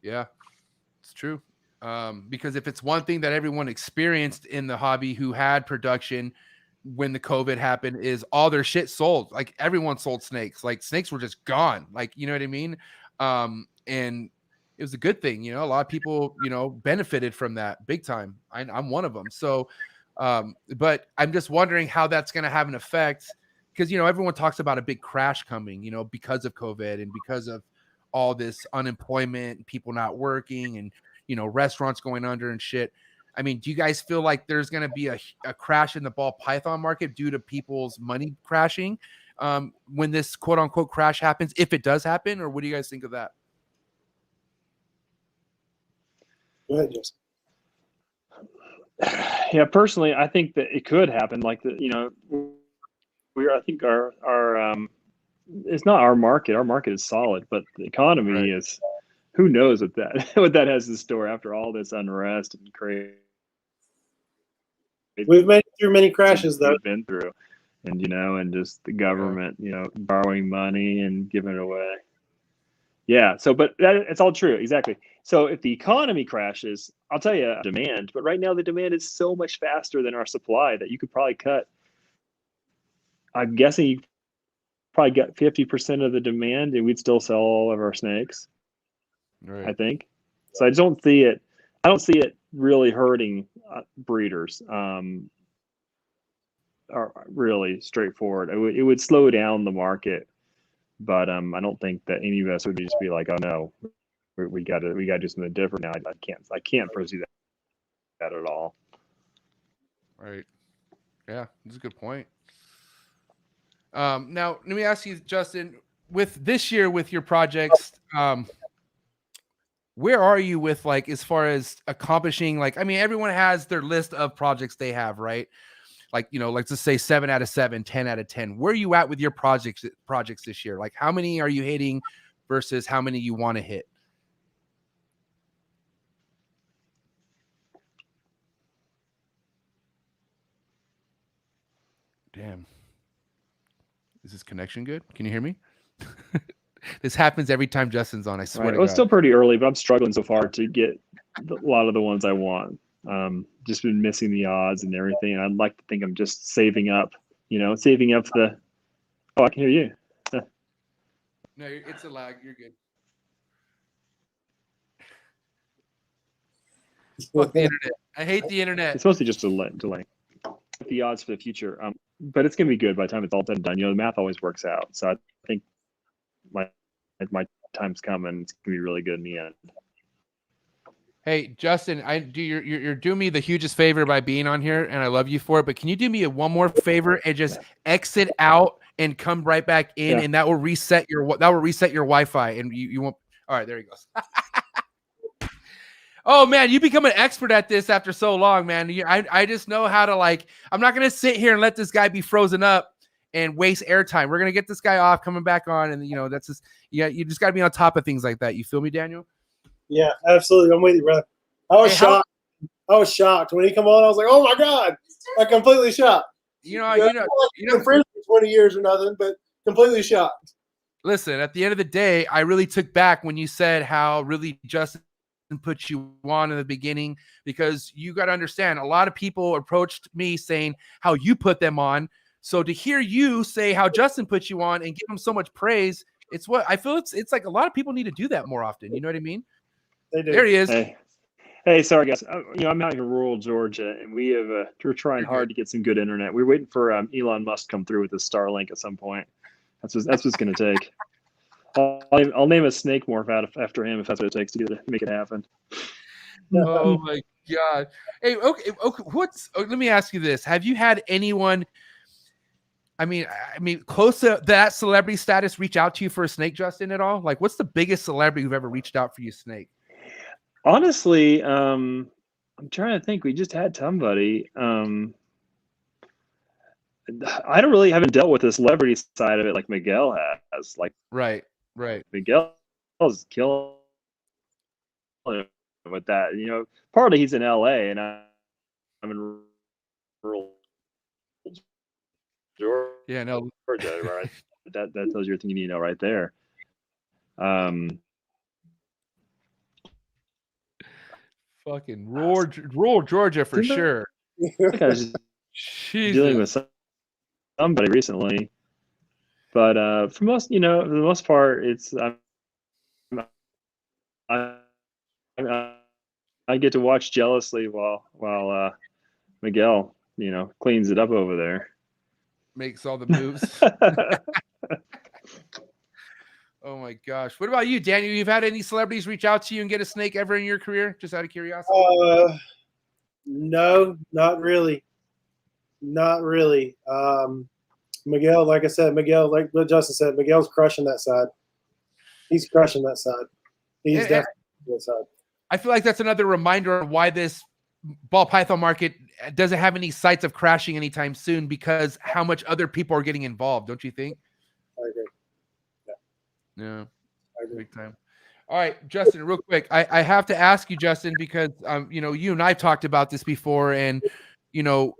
Yeah, it's true. Because if it's one thing that everyone experienced in the hobby who had production when the COVID happened is all their shit sold. Like everyone sold snakes. Like snakes were just gone. Like, you know what I mean? And it was a good thing. You know, a lot of people, you know, benefited from that big time. I'm one of them. So, but I'm just wondering how that's going to have an effect because, you know, everyone talks about a big crash coming, you know, because of COVID and because of all this unemployment and people not working and, you know, restaurants going under and shit. I mean, do you guys feel like there's going to be a crash in the ball python market due to people's money crashing when this quote unquote crash happens, if it does happen? Or what do you guys think of that? Go ahead, Justin. Yeah, personally, I think that it could happen. Like I think our it's not our market. Our market is solid, but the economy is. Who knows what that has in store after all this unrest and crazy. We've made it through many crashes, though. We've been through, and and just the government, borrowing money and giving it away. Yeah. So, but it's all true. Exactly. So if the economy crashes, I'll tell you demand, but right now the demand is so much faster than our supply that you could probably cut. I'm guessing you probably got 50% of the demand and we'd still sell all of our snakes. Right. I think. So I don't see it really hurting breeders. Are really straightforward. It would slow down the market, but I don't think that any of us would just be like, oh no, we got to do something different now. I can't foresee that at all. Right. Yeah, that's a good point. Now let me ask you, Justin, with this year with your projects, where are you with like as far as accomplishing? Like, I mean, everyone has their list of projects they have, right? Like, let's just say 7 out of 7, 10 out of 10. Where are you at with your projects this year? Like, how many are you hitting versus how many you want to hit? Damn. Is this connection good? Can you hear me? This happens every time Justin's on. I swear to God. It's still pretty early, but I'm struggling so far to get a lot of the ones I want. Just been missing the odds and everything. And I'd like to think I'm just saving up the. Oh, I can hear you. No, it's a lag. You're good. Fuck the internet. I hate the internet. It's mostly just delay. The odds for the future, but it's gonna be good by the time it's all done. The math always works out. So I think my time's coming. It's gonna be really good in the end. Hey, Justin, you're doing me the hugest favor by being on here, and I love you for it. But can you do me one more favor and just exit out and come right back in, and that will reset your Wi-Fi, and you won't. All right, there he goes. Oh man, you become an expert at this after so long, man. I just know how to I'm not gonna sit here and let this guy be frozen up and waste airtime. We're gonna get this guy off, coming back on, and that's just you just gotta be on top of things like that. You feel me, Daniel? Yeah, absolutely. I'm with you, brother. I was shocked. I was shocked when he come on. I was like, "Oh my God!" Like completely shocked. You know, friends for 20 years or nothing, but completely shocked. Listen, at the end of the day, I really took back when you said how really Justin put you on in the beginning, because you got to understand, a lot of people approached me saying how you put them on. So to hear you say how Justin put you on and give him so much praise, it's what I feel. It's like a lot of people need to do that more often. You know what I mean? They do. There he is. Hey, sorry guys. I'm out in rural Georgia, and we're trying hard to get some good internet. We're waiting for Elon Musk to come through with his Starlink at some point. That's what's going to take. I'll name a snake morph after him if that's what it takes to make it happen. Oh my God! Hey, okay. Let me ask you this: have you had anyone? I mean, close to that celebrity status reach out to you for a snake, Justin, at all? Like, what's the biggest celebrity who've ever reached out for you, snake? Honestly, I'm trying to think. We just had somebody. I haven't dealt with the celebrity side of it like Miguel has. Like, right. Miguel's killing with that. Partly he's in LA and I'm in rural Georgia. Yeah, no. Right. that tells you everything you need to know right there. Fucking rural Georgia for sure. dealing with somebody recently. But for most, for the most part, it's I get to watch jealously while Miguel, cleans it up over there. Makes all the moves. Oh my gosh. What about you, Daniel? You've had any celebrities reach out to you and get a snake ever in your career? Just out of curiosity. No, not really. Not really. Miguel, like I said, like what Justin said, Miguel's crushing that side. He's crushing that side. He's definitely that side. I feel like that's another reminder of why this ball python market doesn't have any sights of crashing anytime soon, because how much other people are getting involved. Don't you think? I agree. Yeah. I agree. Big time. All right, Justin, real quick. I have to ask you, Justin, because you and I talked about this before, and me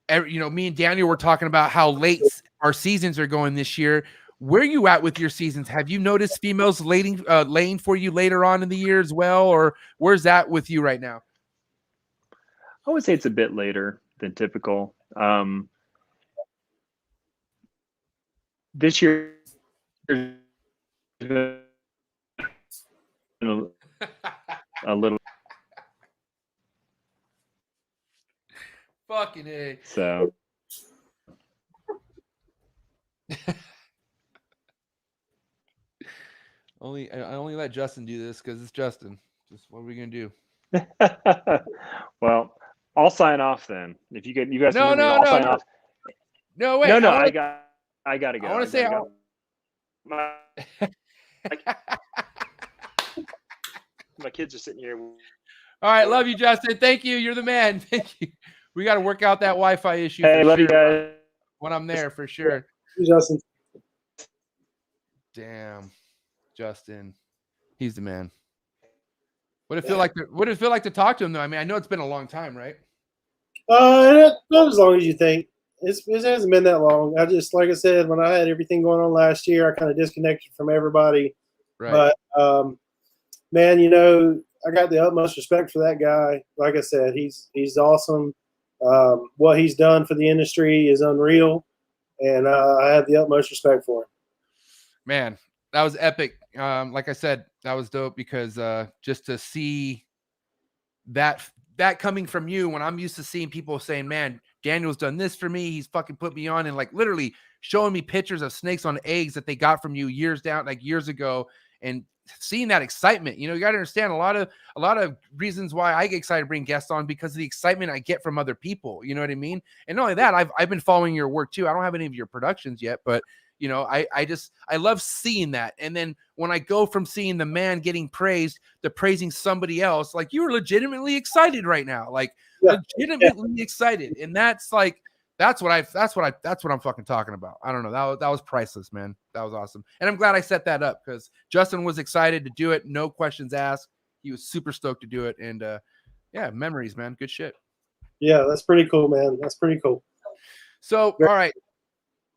and Daniel were talking about how late our seasons are going this year. Where are you at with your seasons? Have you noticed females laying for you later on in the year as well, or where's that with you right now? I would say it's a bit later than typical. This year, a little fucking A. So I only let Justin do this because it's Justin. Just what are we gonna do? Well, I'll sign off then. If you guys No, I'll sign off. No, wait. No, I gotta go. I want to say how my kids are sitting here. All right, love you, Justin. Thank you. You're the man. Thank you. We got to work out that Wi-Fi issue. Hey, love you guys. When I'm there, for sure. Hey, Justin. Damn, Justin, he's the man. What it feel like? What it feel like to talk to him though? I mean, I know it's been a long time, right? Not as long as you think. It hasn't been that long. I just, like I said, when I had everything going on last year, I kind of disconnected from everybody. Right. But man, I got the utmost respect for that guy. Like I said, he's awesome. What he's done for the industry is unreal, and I have the utmost respect for him. Man, that was epic. Like I said, that was dope because just to see that coming from you, when I'm used to seeing people saying, man, Daniel's done this for me. He's fucking put me on, and like literally showing me pictures of snakes on eggs that they got from you years ago, and seeing that excitement. You got to understand a lot of reasons why I get excited to bring guests on, because of the excitement I get from other people. You know what I mean? And not only that, I've been following your work too. I don't have any of your productions yet, but I love seeing that. And then when I go from seeing the man getting praised to praising somebody else, like you were legitimately excited right now, like legitimately excited. And that's what I'm fucking talking about. I don't know. That was priceless, man. That was awesome. And I'm glad I set that up because Justin was excited to do it. No questions asked. He was super stoked to do it. And yeah, memories, man. Good shit. Yeah, that's pretty cool, man. That's pretty cool. So, all right.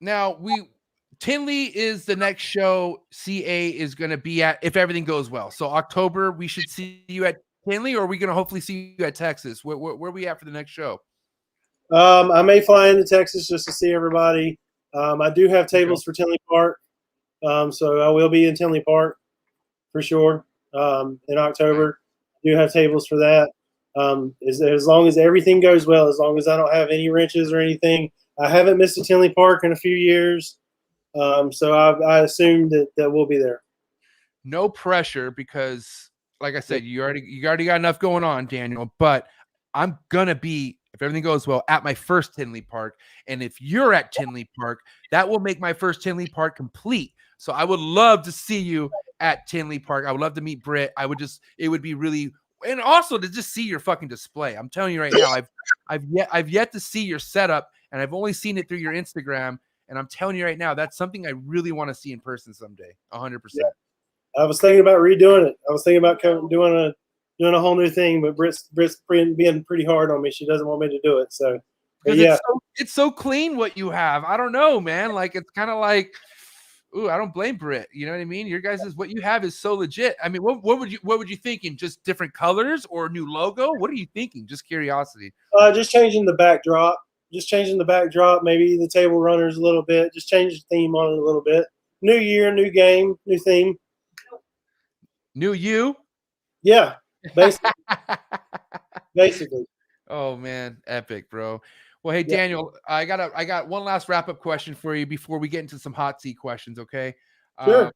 Now Tinley is the next show CA is going to be at, if everything goes well. So October, we should see you at Tinley, or are we going to hopefully see you at Texas? Where are we at for the next show? I may fly into Texas just to see everybody. I do have tables for Tinley Park. So I will be in Tinley Park for sure in October. I do have tables for that. As long as everything goes well, as long as I don't have any wrenches or anything. I haven't missed a Tinley Park in a few years. So I assume that we'll be there. No pressure because, like I said, you already got enough going on, Daniel. But I'm gonna be, if everything goes well, at my first Tinley Park. And if you're at Tinley Park, that will make my first Tinley Park complete. So I would love to see you at Tinley Park. I would love to meet Britt. It would be really, and also to just see your fucking display. I'm telling you right now, I've yet to see your setup, and I've only seen it through your Instagram. And I'm telling you right now, that's something I really want to see in person someday. 100%. Yeah. I was thinking about redoing it. I was thinking about doing a whole new thing, but Britt's being pretty hard on me. She doesn't want me to do it. So, yeah, it's so clean what you have. I don't know, man. Like it's kind of like, ooh, I don't blame Britt. You know what I mean? Your guys' what you have is so legit. I mean, what would you thinking? Just different colors or new logo? What are you thinking? Just curiosity. Just changing the backdrop. just changing the backdrop, maybe the table runners a little bit, just change the theme on it a little bit. New year, new game, new theme. New you. Yeah, basically. Basically. Oh man, epic, bro. Well, hey Yeah. Daniel, I got one last wrap up question for you before we get into some hot seat questions. Okay. Sure.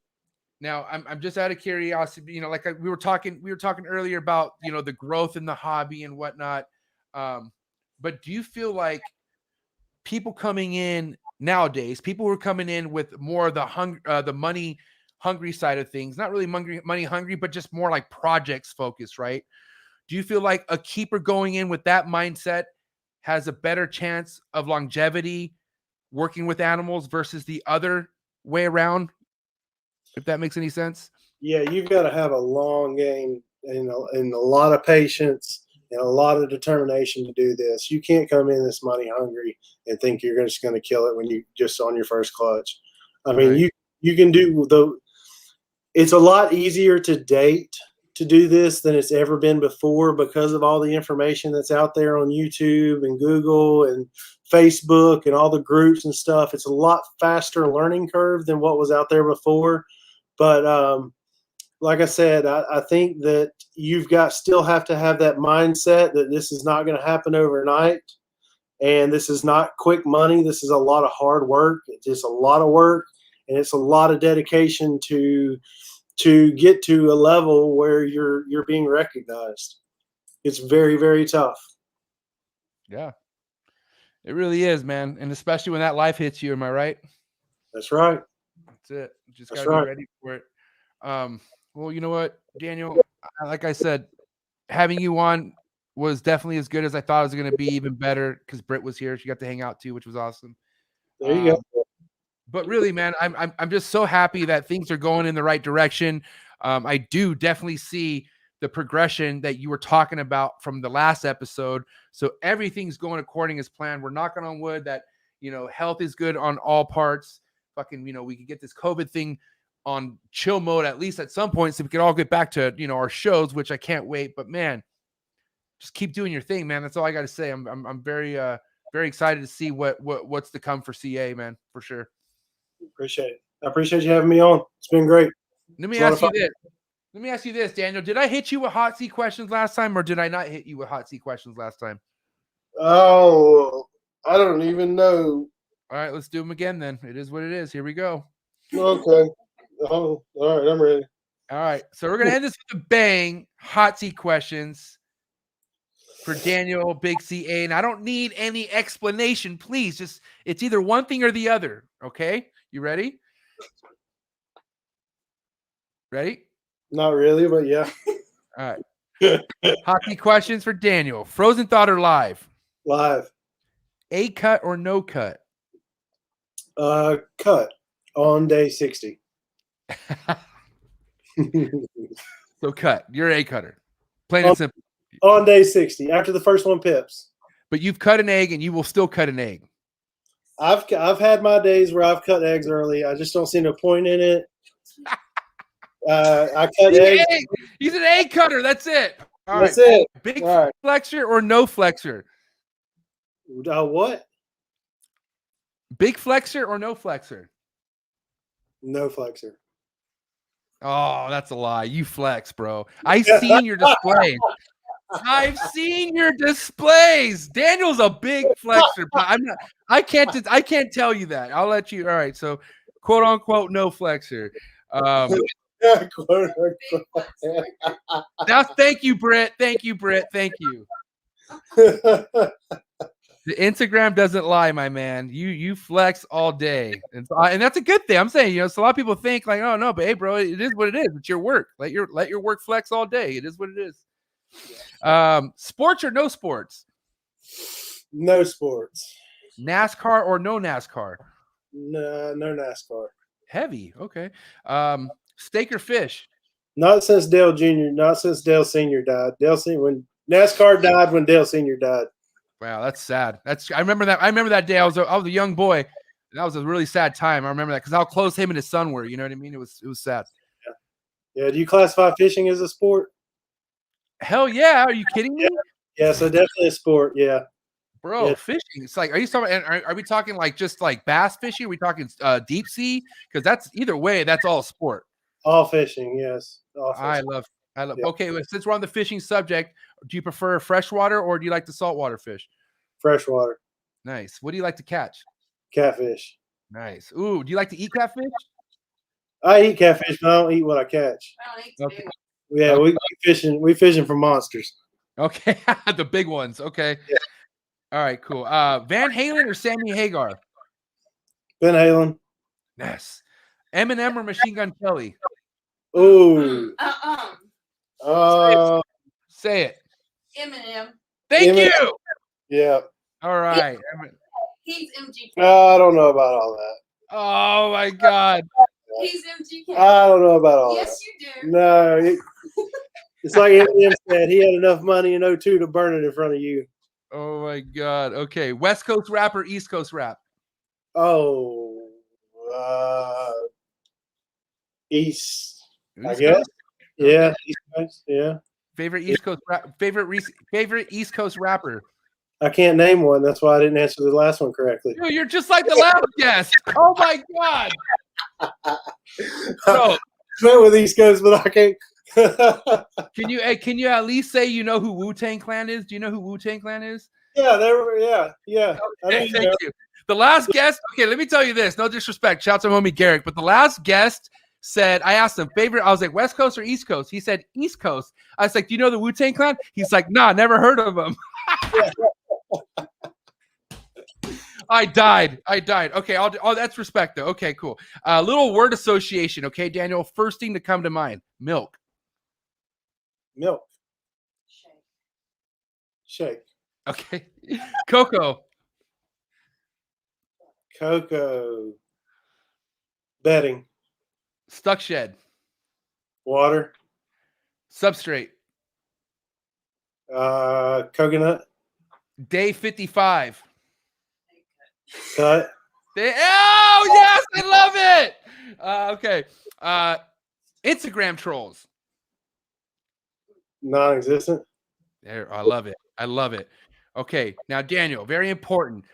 Now I'm just out of curiosity, you know, like we were talking earlier about, you know, the growth in the hobby and whatnot. But do you feel like people coming in nowadays, people who are coming in with more of the money hungry side of things, not really money hungry, but just more like projects focused, right? Do you feel like a keeper going in with that mindset has a better chance of longevity working with animals versus the other way around? If that makes any sense. Yeah, you've got to have a long game and a lot of patience and a lot of determination to do this. You can't come in this money hungry and think you're just going to kill it when you just on your first clutch. I mean, Right. you can do it's a lot easier to date to do this than it's ever been before because of all the information that's out there on YouTube and Google and Facebook and all the groups and stuff. It's a lot faster learning curve than what was out there before. But like I said, I think that you've got still have to have that mindset that this is not going to happen overnight. And this is not quick money. This is a lot of hard work. It's just a lot of work. And it's a lot of dedication to get to a level where you're being recognized. It's very, very tough. Yeah. It really is, man. And especially when that life hits you, am I right? That's right. That's it. You just That's gotta right. be ready for it. Well, you know what, Daniel, like I said, having you on was definitely as good as I thought it was going to be, even better because Britt was here. She got to hang out too, which was awesome. There you go. But really, man, I'm just so happy that things are going in the right direction. I do definitely see the progression that you were talking about from the last episode. So everything's going according as planned. We're knocking on wood that, you know, health is good on all parts. Fucking, you know, we could get this COVID thing on chill mode at least at some point, so we could all get back to, you know, our shows, which I can't wait. But man, just keep doing your thing, man. That's all I got to say. I'm very excited to see what's to come for CA, man, for sure. Appreciate it. I appreciate you having me on. It's been great. Let me ask you this, Daniel. Did I hit you with hot seat questions last time, or did I not hit you with hot seat questions last time? Oh, I don't even know. All right, let's do them again then. It is what it is. Here we go. Okay. Oh, all right. I'm ready. All right. So we're going to end this with a bang. Hot seat questions for Daniel, Big CA. And I don't need any explanation. Please, just it's either one thing or the other. Okay. You ready? Ready? Not really, but yeah. All right. Hot seat questions for Daniel. Frozen Thought or live? Live. A cut or no cut? Cut on day 60. So cut. You're a cutter. Plain and simple. On day 60, after the first one pips. But you've cut an egg and you will still cut an egg. I've had my days where I've cut eggs early. I just don't see no point in it. I cut eggs. He's an egg cutter. That's it. All That's right. it. Big All right. flexor or no flexor? What? Big flexor or no flexor? No flexor. Oh, that's a lie. You flex, bro. I've seen your displays. I've seen your displays. Daniel's a big flexor, but I'm not. I can't tell you that. I'll let you. All right. So, quote unquote, no flexor. Now, thank you, Britt. Thank you, Britt. Thank you. The Instagram doesn't lie, my man. You flex all day, and that's a good thing. I'm saying, you know, so a lot of people think like, oh no, but hey, bro, it is what it is. It's your work. Let your work flex all day. It is what it is. Sports or no sports? No sports. NASCAR or no NASCAR? No NASCAR. Heavy. Okay. Steak or fish? Not since Dale Jr. Not since Dale Sr. died. When NASCAR died, when Dale Sr. died. Wow, that's sad. I remember that day. I was a young boy. That was a really sad time. I remember that because how close him and his son were. You know what I mean? It was sad. Yeah. Do you classify fishing as a sport? Hell yeah. Are you kidding me? Yeah, so definitely a sport. Yeah. Bro, Yeah. fishing. It's like, are you talking? Are we talking like just like bass fishing? Are we talking deep sea? Because that's either way, that's all sport. All fishing, yes. All I fishing. love. Yeah. Okay, well, since we're on the fishing subject, do you prefer freshwater or do you like the saltwater fish? Freshwater, Nice. What do you like to catch? catfish. Nice. Ooh, do you like to eat catfish? I eat catfish, but I don't eat what I catch. I don't eat the Okay. big one. Yeah, Okay. we fishing for monsters. Okay, the big ones. Okay. Yeah. All right, cool. Van Halen or Sammy Hagar? Van Halen. Yes. Eminem or Machine Gun Kelly? Ooh. Say it. Eminem. Thank Eminem. you. Yeah. All right. He's MGK. I don't know about all that. Oh my God. He's MGK. I don't know about all Yes, that. you do. No, it's like Eminem said. He had enough money in 02 to burn it in front of you. Oh my God. Okay. West Coast rap or East Coast rap? Oh, East, I East guess. Coast? Yeah, East Coast. Yeah. Favorite East Coast rap? Favorite East Coast rapper? I can't name one. That's why I didn't answer the last one correctly. Dude, you're just like the last guest. Oh my God. Bro, Went with East Coast, but I can't. can you at least say you know who Wu-Tang Clan is? Do you know who Wu-Tang Clan is? Yeah, they were. Yeah. I Okay, know thank you. The last guest, okay, let me tell you this. No disrespect. Shout out to homie Garrick. But the last guest said, I asked him, favorite, I was like, West Coast or East Coast? He said, East Coast. I was like, do you know the Wu-Tang Clan? He's like, nah, never heard of them. I died. Okay, oh, that's respect though. Okay, cool. Little word association. Okay, Daniel. First thing to come to mind: milk. Milk. Shake. Okay, cocoa. Cocoa. Bedding. Stuck shed. Water. Substrate. Coconut. Day 55. Cut. Oh yes, I love it. Okay. Instagram trolls. Non-existent. There, I love it. Okay, now Daniel, very important.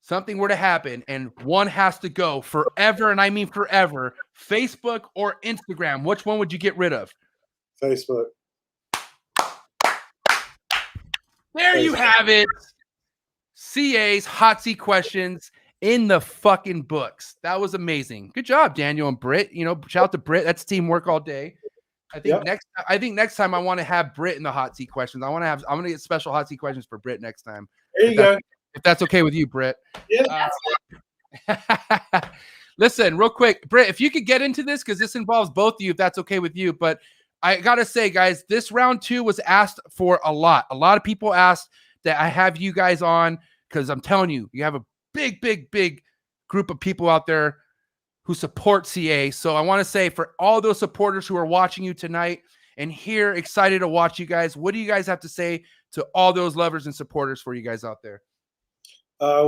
Something were to happen and one has to go forever, and I mean forever. Facebook or Instagram, which one would you get rid of? Facebook. There you have it. CA's hot seat questions in the fucking books. That was amazing. Good job, Daniel and Britt. You know, shout out to Britt. That's teamwork all day. I think next time I want to have Britt in the hot seat questions. I'm gonna get special hot seat questions for Britt next time. There you go. If that's okay with you, Britt. Yeah. Listen, real quick, Britt, if you could get into this, because this involves both of you, if that's okay with you. But I gotta say, guys, this round 2 was asked for a lot. A lot of people asked that I have you guys on, because I'm telling you, you have a big group of people out there who support CA. So I want to say, for all those supporters who are watching you tonight and here, excited to watch you guys, what do you guys have to say to all those lovers and supporters for you guys out there?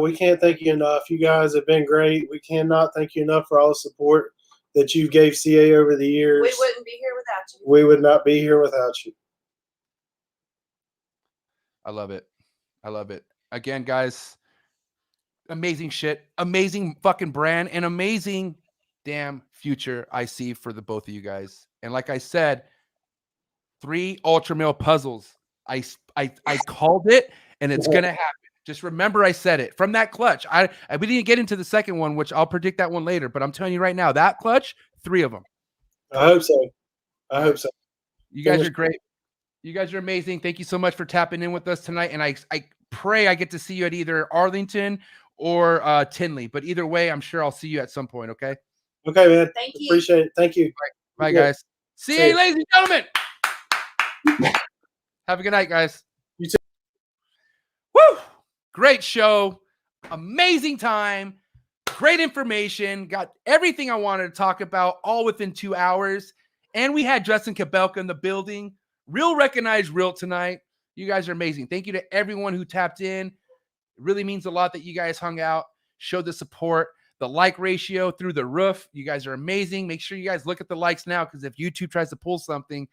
We can't thank you enough. You guys have been great. We cannot thank you enough for all the support that you gave CA over the years. We wouldn't be here without you. We would not be here without you. I love it. Again, guys, amazing shit, amazing fucking brand, and amazing damn future I see for the both of you guys. And like I said, 3 Ultra Male puzzles. I called it, and it's gonna happen. Just remember I said it. From that clutch, we didn't get into the second one, which I'll predict that one later, but I'm telling you right now, that clutch, 3 of them. I hope so. You guys are great. You guys are amazing. Thank you so much for tapping in with us tonight. And I pray I get to see you at either Arlington or Tinley. But either way, I'm sure I'll see you at some point, okay? Okay, man. Thank you. Appreciate it. Thank you. Bye, guys. See you, ladies and gentlemen. Have a good night, guys. You too. Woo! Great show. Amazing time. Great information. Got everything I wanted to talk about all within 2 hours. And we had Justin Kabelka in the building. Real recognized real tonight. You guys are amazing. Thank you to everyone who tapped in. It really means a lot that you guys hung out, showed the support. The like ratio through the roof. You guys are amazing. Make sure you guys look at the likes now, because if YouTube tries to pull something,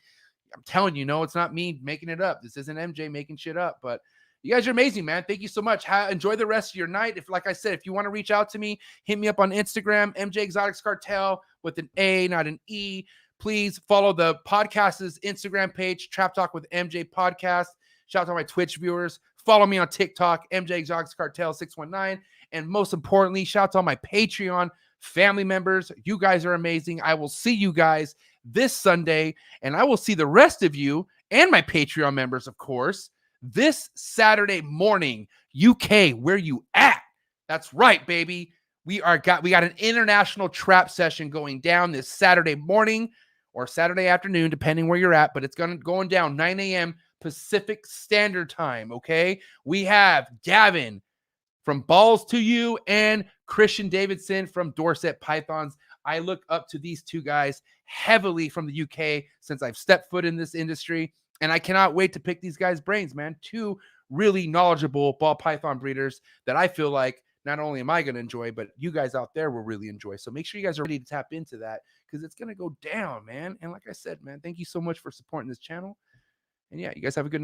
I'm telling you, no, it's not me making it up. This isn't MJ making shit up. But You guys are amazing, man. Thank you so much. Enjoy the rest of your night. If, like I said, if you want to reach out to me, hit me up on Instagram, mjexoticscartal with an A, not an E. Please follow the podcast's Instagram page, Trap Talk with MJ Podcast. Shout out to my Twitch viewers. Follow me on TikTok, mjexoticscartal619. And most importantly, shout out to all my Patreon family members. You guys are amazing. I will see you guys this Sunday, and I will see the rest of you and my Patreon members, of course, this Saturday morning. UK, where you at? That's right, baby. We got an international trap session going down this Saturday morning or Saturday afternoon, depending where you're at, but it's going down 9 a.m. Pacific Standard Time, okay? We have Gavin from Balls to You and Christian Davidson from Dorset Pythons. I look up to these two guys heavily from the UK since I've stepped foot in this industry, and I cannot wait to pick these guys' brains, man. Two really knowledgeable ball python breeders that I feel like not only am I going to enjoy, but you guys out there will really enjoy. So make sure you guys are ready to tap into that because it's going to go down, man. And like I said, man, thank you so much for supporting this channel. And yeah, you guys have a good night.